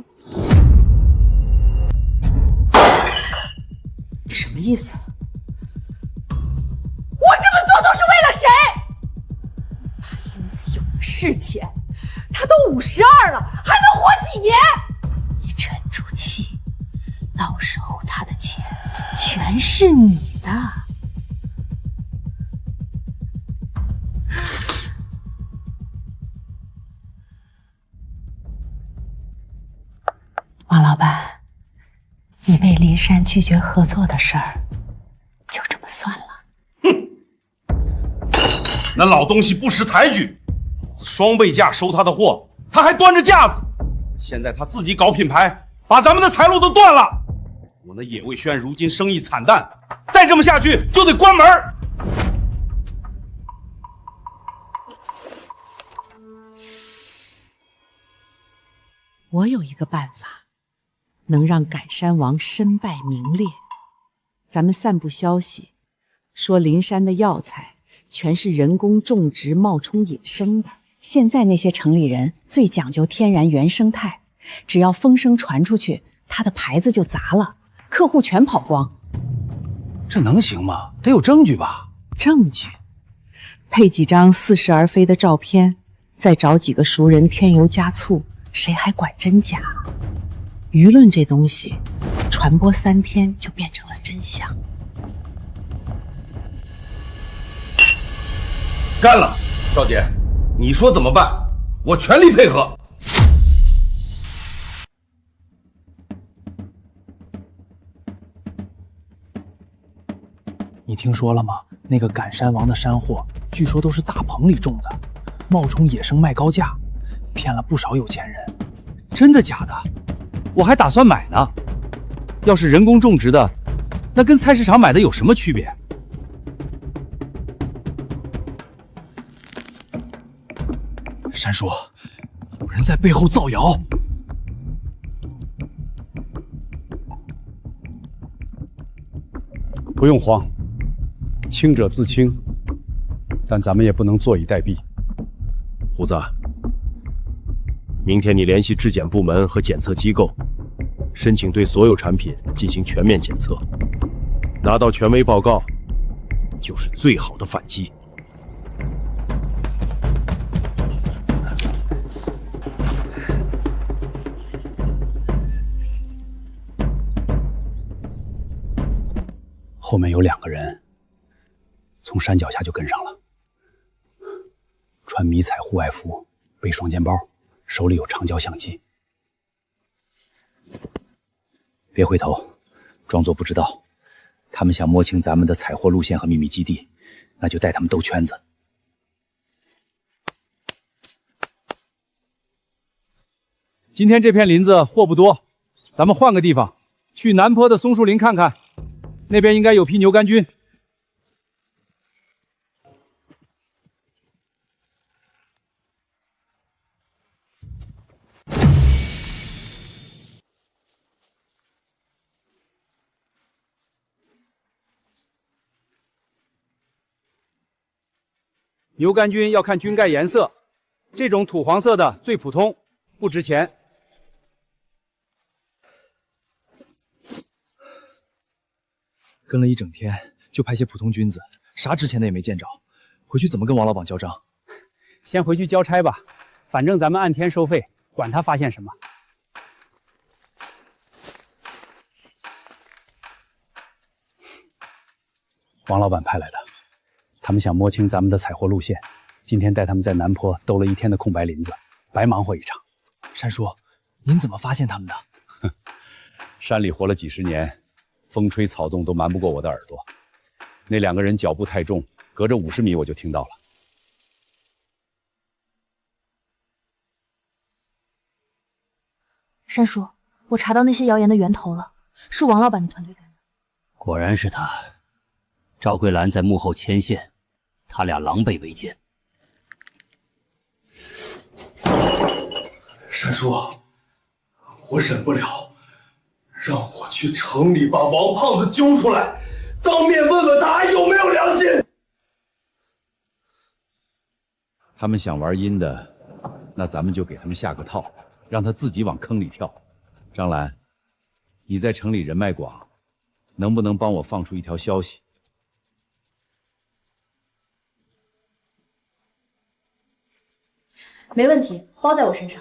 你什么意思？我这么做都是为了谁？他现在有的是钱，他都52了，还能活几年？你沉住气，到时候他的钱全是你的。王老板，你被林珊拒绝合作的事儿，就这么算了。那老东西不识抬举，双倍价收他的货，他还端着架子。现在他自己搞品牌，把咱们的财路都断了。我那野味轩如今生意惨淡，再这么下去就得关门。我有一个办法，能让赶山王身败名裂。咱们散布消息，说灵山的药材全是人工种植冒充野生的。现在那些城里人最讲究天然原生态，只要风声传出去，他的牌子就砸了，客户全跑光。这能行吗？得有证据吧？证据，配几张似是而非的照片，再找几个熟人添油加醋，谁还管真假？舆论这东西，传播3天就变成了真相。干了，少姐，你说怎么办？我全力配合。你听说了吗？那个赶山王的山货，据说都是大棚里种的，冒充野生卖高价，骗了不少有钱人。真的假的？我还打算买呢。要是人工种植的，那跟菜市场买的有什么区别？山叔，有人在背后造谣。不用慌，清者自清，但咱们也不能坐以待毙。胡子，明天你联系质检部门和检测机构，申请对所有产品进行全面检测，拿到权威报告就是最好的反击。后面有2个人，从山脚下就跟上了，穿迷彩户外服，背双肩包，手里有长焦相机。别回头，装作不知道。他们想摸清咱们的采货路线和秘密基地，那就带他们兜圈子。今天这片林子货不多，咱们换个地方，去南坡的松树林看看，那边应该有批牛肝菌。牛肝菌要看菌盖颜色，这种土黄色的最普通，不值钱。跟了一整天，就拍些普通菌子，啥值钱的也没见着，回去怎么跟王老板交账？先回去交差吧，反正咱们按天收费，管他发现什么。王老板派来的，他们想摸清咱们的采货路线。今天带他们在南坡兜了一天的空白林子，白忙活一场。山叔，您怎么发现他们的？山里活了几十年，风吹草动都瞒不过我的耳朵。那2个人脚步太重，隔着50米我就听到了。山叔，我查到那些谣言的源头了，是王老板的团队干的。果然是他。赵桂兰在幕后牵线，他俩狼狈为奸。山叔，我忍不了，让我去城里把王胖子揪出来，当面问问他还有没有良心。他们想玩阴的，那咱们就给他们下个套，让他自己往坑里跳。张兰，你在城里人脉广，能不能帮我放出一条消息？没问题，包在我身上。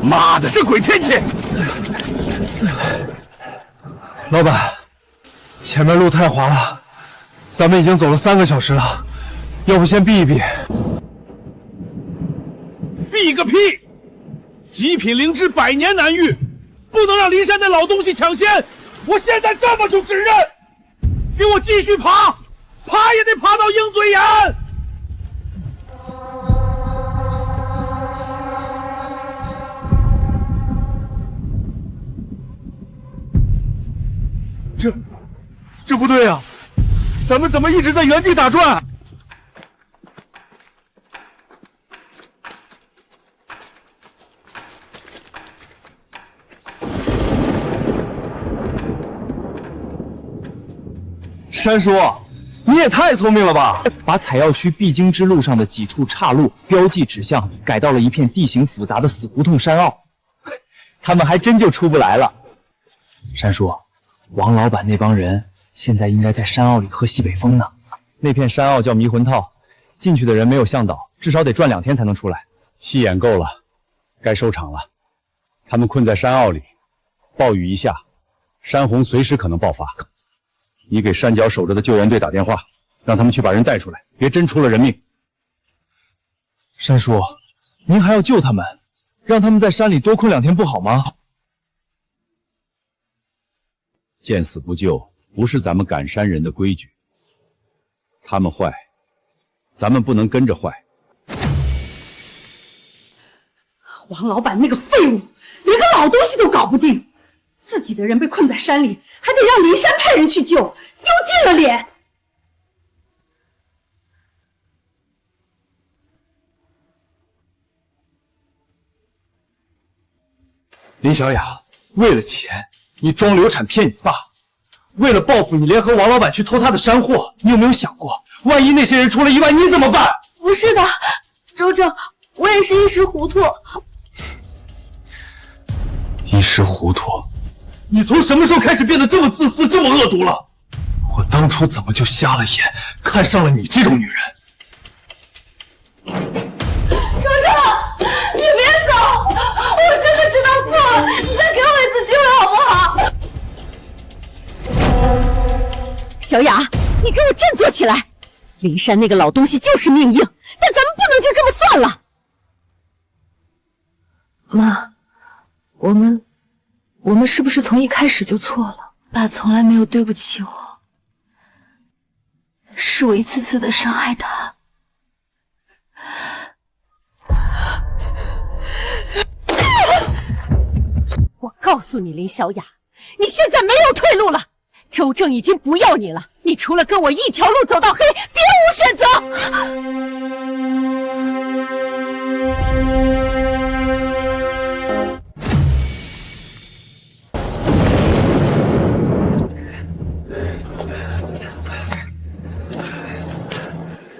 妈的，这鬼天气！老板，前面路太滑了，咱们已经走了3个小时了，要不先避一避？避个屁！极品灵芝100年难遇，不能让骊山那老东西抢先！我现在这么就指认，给我继续爬！爬也得爬到鹰嘴岩！这不对啊！咱们怎么一直在原地打转？山叔，你也太聪明了吧！把采药区必经之路上的几处岔路标记指向改到了一片地形复杂的死胡同山坳，他们还真就出不来了。山叔，王老板那帮人现在应该在山坳里喝西北风呢。那片山坳叫迷魂套，进去的人没有向导，至少得转2天才能出来。戏演够了，该收场了。他们困在山坳里，暴雨一下，山洪随时可能爆发。你给山脚守着的救援队打电话，让他们去把人带出来，别真出了人命。山叔，您还要救他们，让他们在山里多困2天不好吗？见死不救不是咱们赶山人的规矩。他们坏，咱们不能跟着坏。王老板那个废物，连个老东西都搞不定，自己的人被困在山里，还得让骊山派人去救，丢尽了脸。林小雅，为了钱，你装流产骗你爸；为了报复，你联合王老板去偷他的山货。你有没有想过，万一那些人出了意外，你怎么办？不是的，周正，我也是一时糊涂。一时糊涂？你从什么时候开始变得这么自私，这么恶毒了？我当初怎么就瞎了眼，看上了你这种女人？周正，你别走，我真的知道错了，你再给我一次机会好不好？小雅，你给我振作起来！骊山那个老东西就是命硬，但咱们不能就这么算了。妈，我们是不是从一开始就错了？爸从来没有对不起我，是我一次次的伤害他。我告诉你，林小雅，你现在没有退路了。周正已经不要你了，你除了跟我一条路走到黑，别无选择。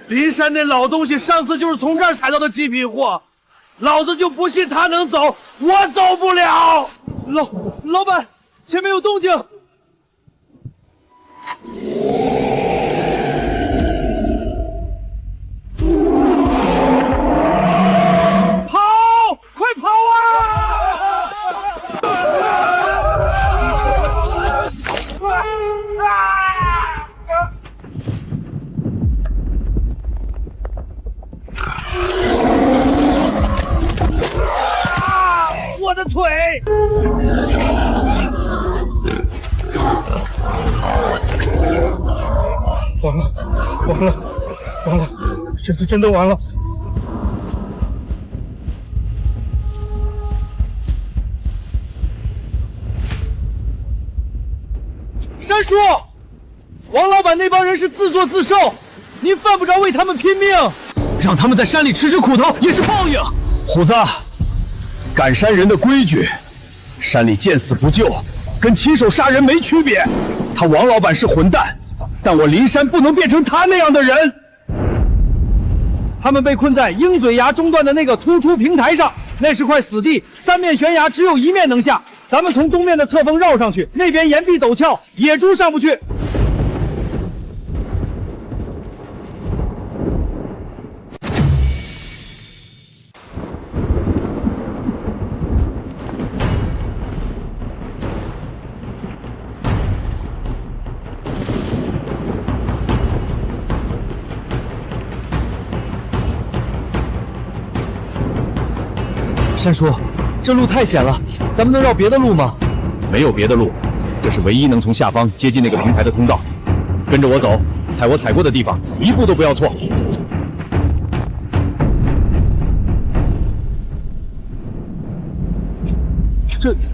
骊山那老东西上次就是从这儿采到的极品货，老子就不信他能走，我走不了。老板，前面有动静！跑！快跑我的腿！完了，完了，完了！这次真的完了！山叔，王老板那帮人是自作自受，您犯不着为他们拼命，让他们在山里吃苦头也是报应。虎子，赶山人的规矩，山里见死不救，跟亲手杀人没区别。他王老板是混蛋，但我林山不能变成他那样的人。他们被困在鹰嘴崖中段的那个突出平台上，那是块死地，三面悬崖，只有一面能下。咱们从东面的侧峰绕上去，那边岩壁陡峭，野猪上不去。山叔，这路太险了，咱们能绕别的路吗？没有别的路，这是唯一能从下方接近那个平台的通道。跟着我走，踩我踩过的地方，一步都不要错。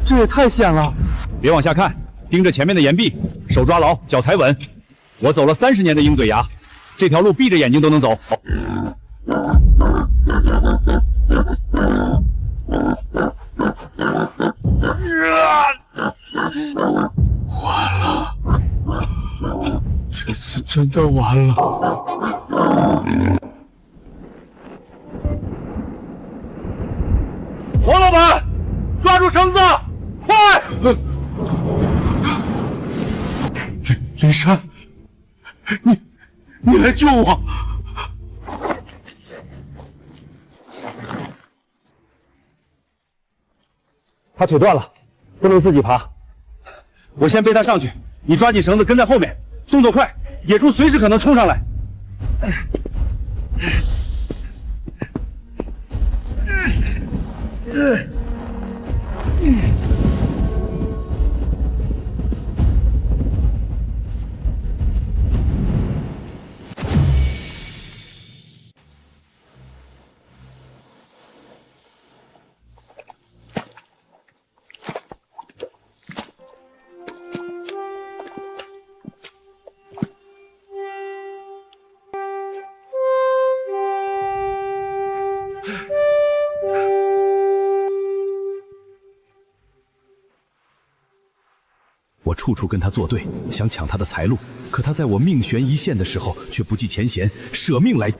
这也太险了！别往下看，盯着前面的岩壁，手抓牢，脚踩稳。我走了30年的鹰嘴崖，这条路闭着眼睛都能走。完了，这次真的完了。王老板，抓住绳子，快！林山，你来救我！他腿断了，不能自己爬。我先背他上去，你抓紧绳子跟在后面，动作快，野猪随时可能冲上来。我处处跟他作对，想抢他的财路，可他在我命悬一线的时候，却不计前嫌，舍命来。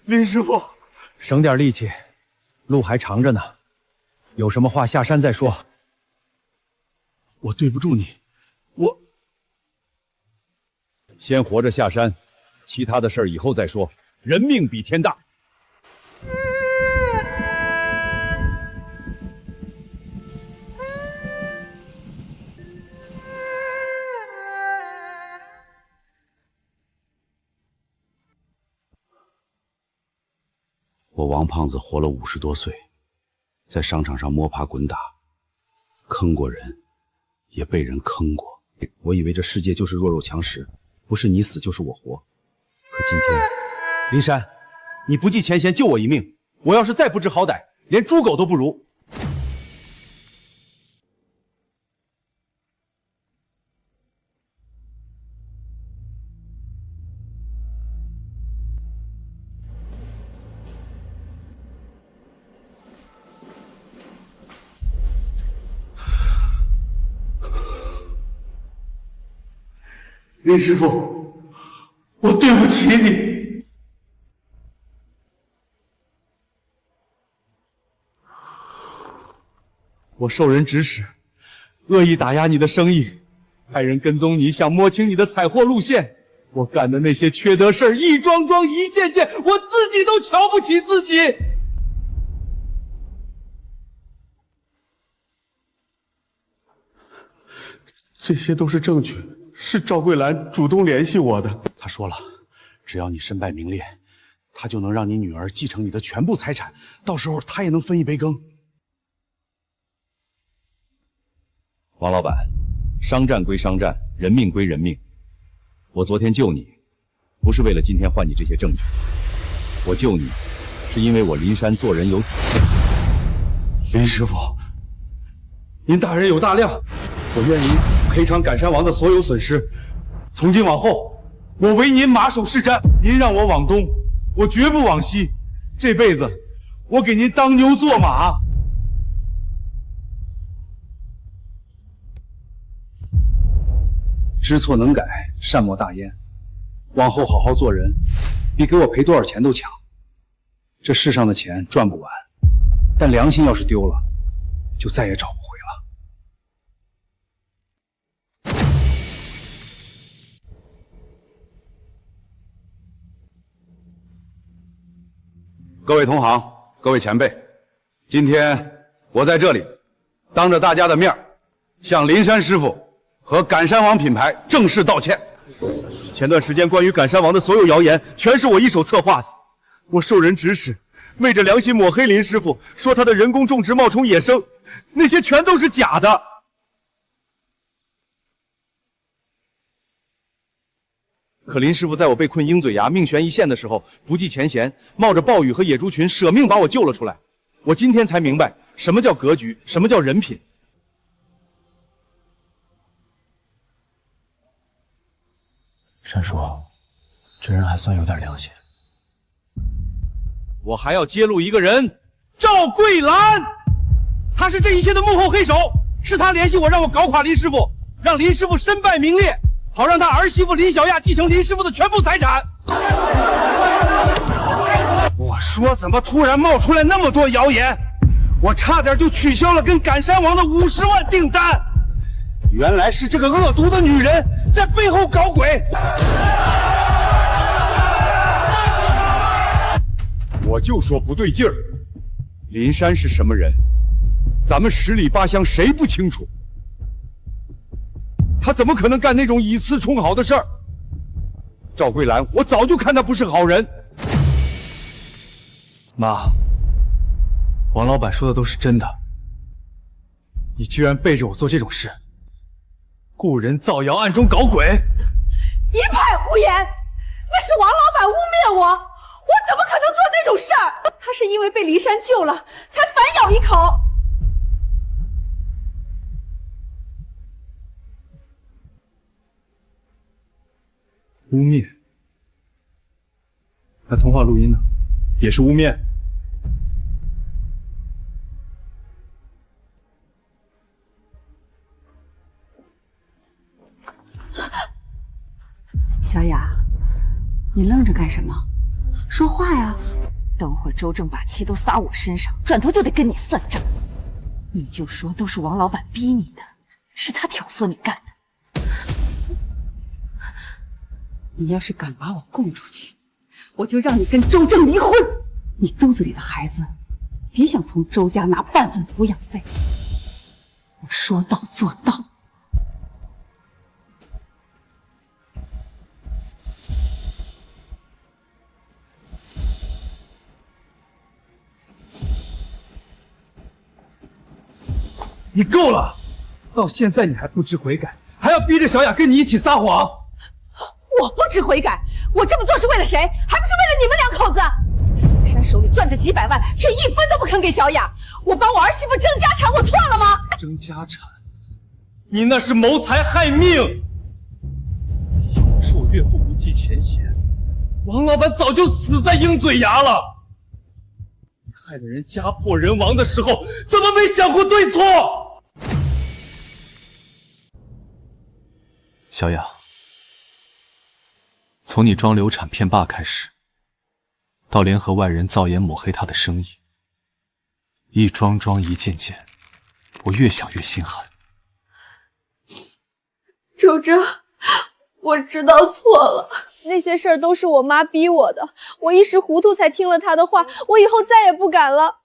林师傅，省点力气，路还长着呢，有什么话下山再说。我对不住你，我先活着下山，其他的事儿以后再说。人命比天大。我王胖子活了50多岁，在商场上摸爬滚打，坑过人，也被人坑过。我以为这世界就是弱肉强食，不是你死就是我活。可今天，林山，你不计前嫌救我一命，我要是再不知好歹，连猪狗都不如。林师傅，我对不起你。我受人指使，恶意打压你的生意，派人跟踪你，想摸清你的采货路线。我干的那些缺德事儿，一桩桩，一件件，我自己都瞧不起自己。这些都是证据，是赵桂兰主动联系我的。她说了，只要你身败名裂，她就能让你女儿继承你的全部财产，到时候她也能分一杯羹。王老板，商战归商战，人命归人命。我昨天救你，不是为了今天换你这些证据，我救你，是因为我林山做人有底线。林师傅，您大人有大量，我愿意赔偿赶山王的所有损失。从今往后，我为您马首是瞻。您让我往东，我绝不往西。这辈子，我给您当牛做马。知错能改，善莫大焉。往后好好做人，比给我赔多少钱都强。这世上的钱赚不完，但良心要是丢了，就再也找不回了。各位同行，各位前辈，今天我在这里，当着大家的面，向林山师傅和赶山王品牌正式道歉。前段时间关于赶山王的所有谣言，全是我一手策划的。我受人指使，昧着良心抹黑林师傅，说他的人工种植冒充野生，那些全都是假的。可林师傅在我被困鹰嘴崖、命悬一线的时候，不计前嫌，冒着暴雨和野猪群，舍命把我救了出来。我今天才明白，什么叫格局，什么叫人品。山叔，这人还算有点良心。我还要揭露一个人，赵桂兰，她是这一切的幕后黑手，是她联系我，让我搞垮林师傅，让林师傅身败名裂，好让他儿媳妇林小亚继承林师傅的全部财产。我说，怎么突然冒出来那么多谣言？我差点就取消了跟赶山王的50万订单。原来是这个恶毒的女人在背后搞鬼。我就说不对劲儿，林山是什么人，咱们10里8乡谁不清楚？他怎么可能干那种以次充好的事儿？赵桂兰，我早就看他不是好人。妈，王老板说的都是真的。你居然背着我做这种事，雇人造谣，暗中搞鬼！一派胡言！那是王老板污蔑我，我怎么可能做那种事儿？他是因为被骊山救了，才反咬一口。污蔑？那通话录音呢？也是污蔑？小雅，你愣着干什么？说话呀！等会儿周正把气都撒我身上，转头就得跟你算账。你就说都是王老板逼你的，是他挑唆你干的。你要是敢把我供出去，我就让你跟周正离婚。你肚子里的孩子，别想从周家拿半份抚养费。我说到做到。你够了！到现在你还不知悔改，还要逼着小雅跟你一起撒谎。我不知悔改，我这么做是为了谁？还不是为了你们两口子？林山手里攥着几百万，却一分都不肯给小雅。我帮我儿媳妇争家产，我错了吗？争家产？你那是谋财害命！要不是我岳父不计前嫌，王老板早就死在鹰嘴崖了。你害得人家破人亡的时候，怎么没想过对错？小雅，从你装流产骗爸开始，到联合外人造谣抹黑他的生意，一桩桩一件件，我越想越心寒。周正，我知道错了，那些事儿都是我妈逼我的，我一时糊涂才听了她的话，我以后再也不敢了。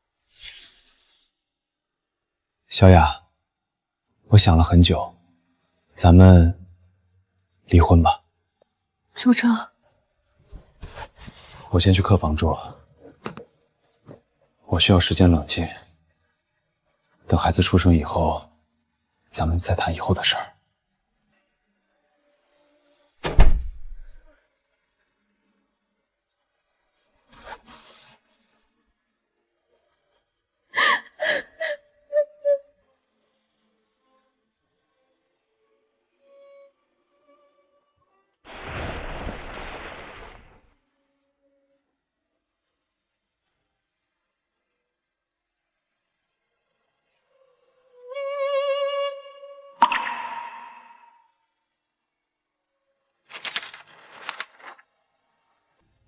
小雅，我想了很久，咱们离婚吧。周正，我先去客房住了，我需要时间冷静。等孩子出生以后，咱们再谈以后的事儿。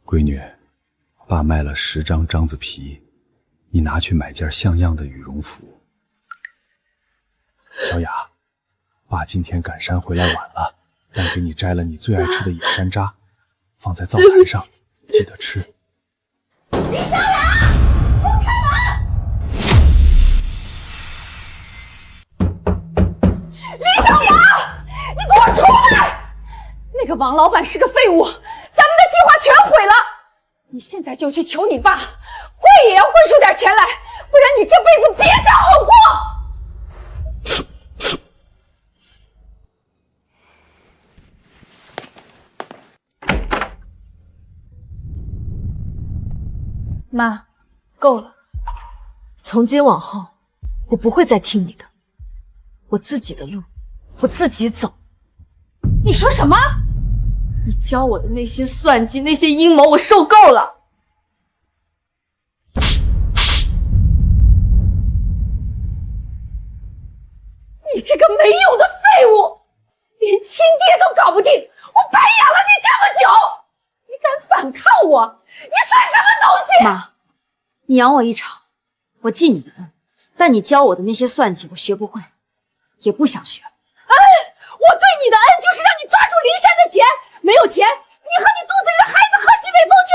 闺女，爸卖了10张獐子皮，你拿去买件像样的羽绒服。小雅，爸今天赶山回来晚了，但给你摘了你最爱吃的野山楂，放在灶台上，记得吃。李小雅，给我开门！李小雅，你给我出来！那个王老板是个废物，咱们的计划全毁了。你现在就去求你爸，跪也要跪出点钱来，不然你这辈子别想好过。妈，够了，从今往后，我不会再听你的，我自己的路，我自己走。你说什么？你教我的那些算计，那些阴谋，我受够了。你这个没用的废物，连亲爹都搞不定，我白养了你这么久，你敢反抗我，你算什么东西？妈，你养我一场，我记你的恩，但你教我的那些算计，我学不会，也不想学。恩，我对你的恩就是让你抓住灵山的钱，没有钱，你和你肚子里的孩子喝西北风去。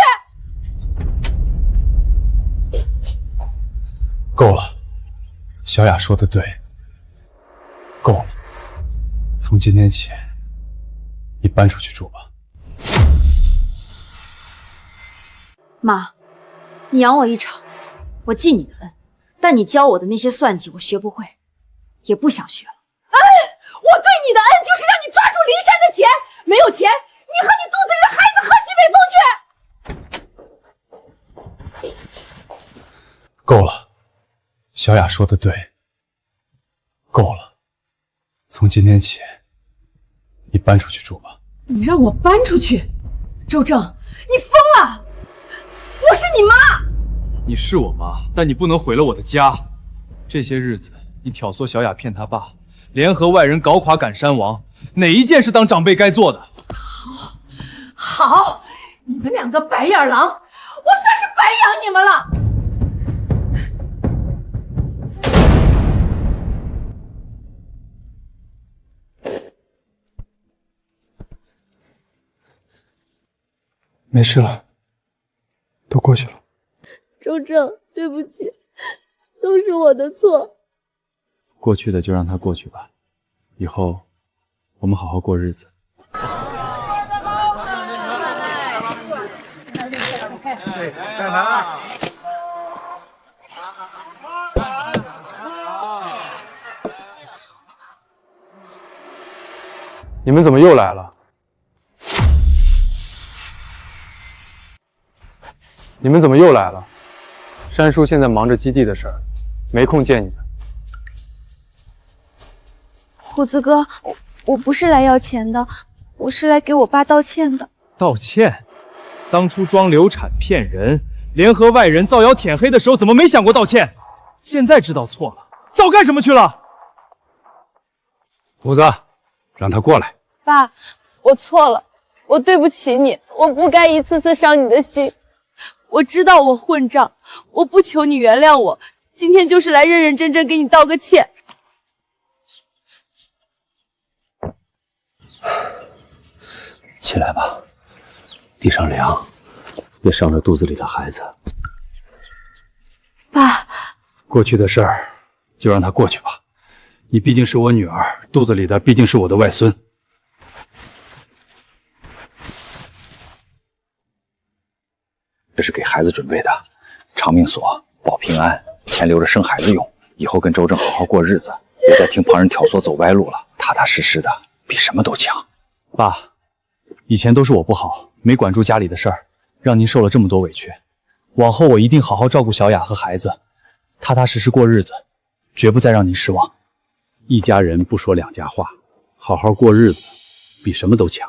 够了，小雅说的对，够了。从今天起，你搬出去住吧。妈，你养我一场，我记你的恩，但你教我的那些算计，我学不会，也不想学了。恩，我对你的恩就是让你抓住灵山的钱，没有钱，你和你肚子里的孩子喝西北风去。够了，小雅说的对，够了。从今天起，你搬出去住吧。你让我搬出去？周正，你疯了！我是你妈。你是我妈，但你不能毁了我的家。这些日子，你挑唆小雅骗她爸，联合外人搞垮赶山王，哪一件是当长辈该做的？好，你们两个白眼狼，我算是白养你们了。没事了，都过去了。周正，对不起，都是我的错。过去的就让它过去吧，以后我们好好过日子。站南。你们怎么又来了？你们怎么又来了？山叔现在忙着基地的事儿，没空见你们。虎子哥，我不是来要钱的，我是来给我爸道歉的。道歉？当初装流产骗人，联合外人造谣舔黑的时候，怎么没想过道歉？现在知道错了，早干什么去了？虎子，让他过来。爸，我错了，我对不起你，我不该一次次伤你的心。我知道我混账，我不求你原谅我，今天就是来认认真真给你道个歉。起来吧，地上凉，别伤着肚子里的孩子。爸，过去的事儿就让它过去吧。你毕竟是我女儿，肚子里的毕竟是我的外孙。这是给孩子准备的长命锁，保平安，钱留着生孩子用。以后跟周正好好过日子，别再听旁人挑唆走歪路了，踏踏实实的，比什么都强。爸，以前都是我不好，没管住家里的事儿，让您受了这么多委屈。往后我一定好好照顾小雅和孩子，踏踏实实过日子，绝不再让您失望。一家人不说两家话，好好过日子，比什么都强。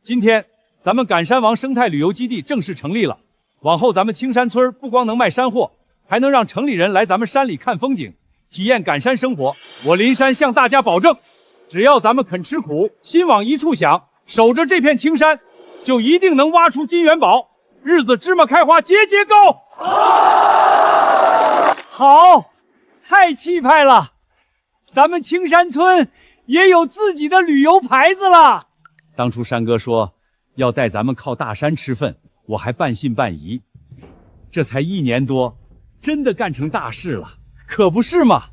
今天咱们赶山王生态旅游基地正式成立了，往后咱们青山村不光能卖山货，还能让城里人来咱们山里看风景，体验赶山生活。我林山向大家保证，只要咱们肯吃苦，心往一处想，守着这片青山，就一定能挖出金元宝，日子芝麻开花节节高。好，太气派了！咱们青山村也有自己的旅游牌子了。当初山哥说要带咱们靠大山吃饭，我还半信半疑。这才1年多，真的干成大事了，可不是嘛？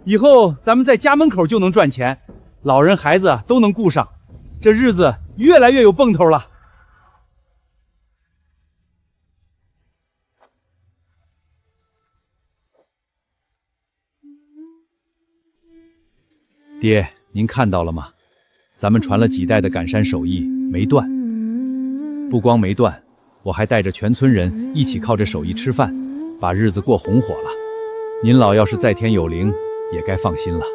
以后咱们在家门口就能赚钱，老人孩子都能顾上，这日子越来越有奔头了。爹，您看到了吗？咱们传了几代的赶山手艺没断，不光没断，我还带着全村人一起靠着手艺吃饭，把日子过红火了。您老要是在天有灵，也该放心了。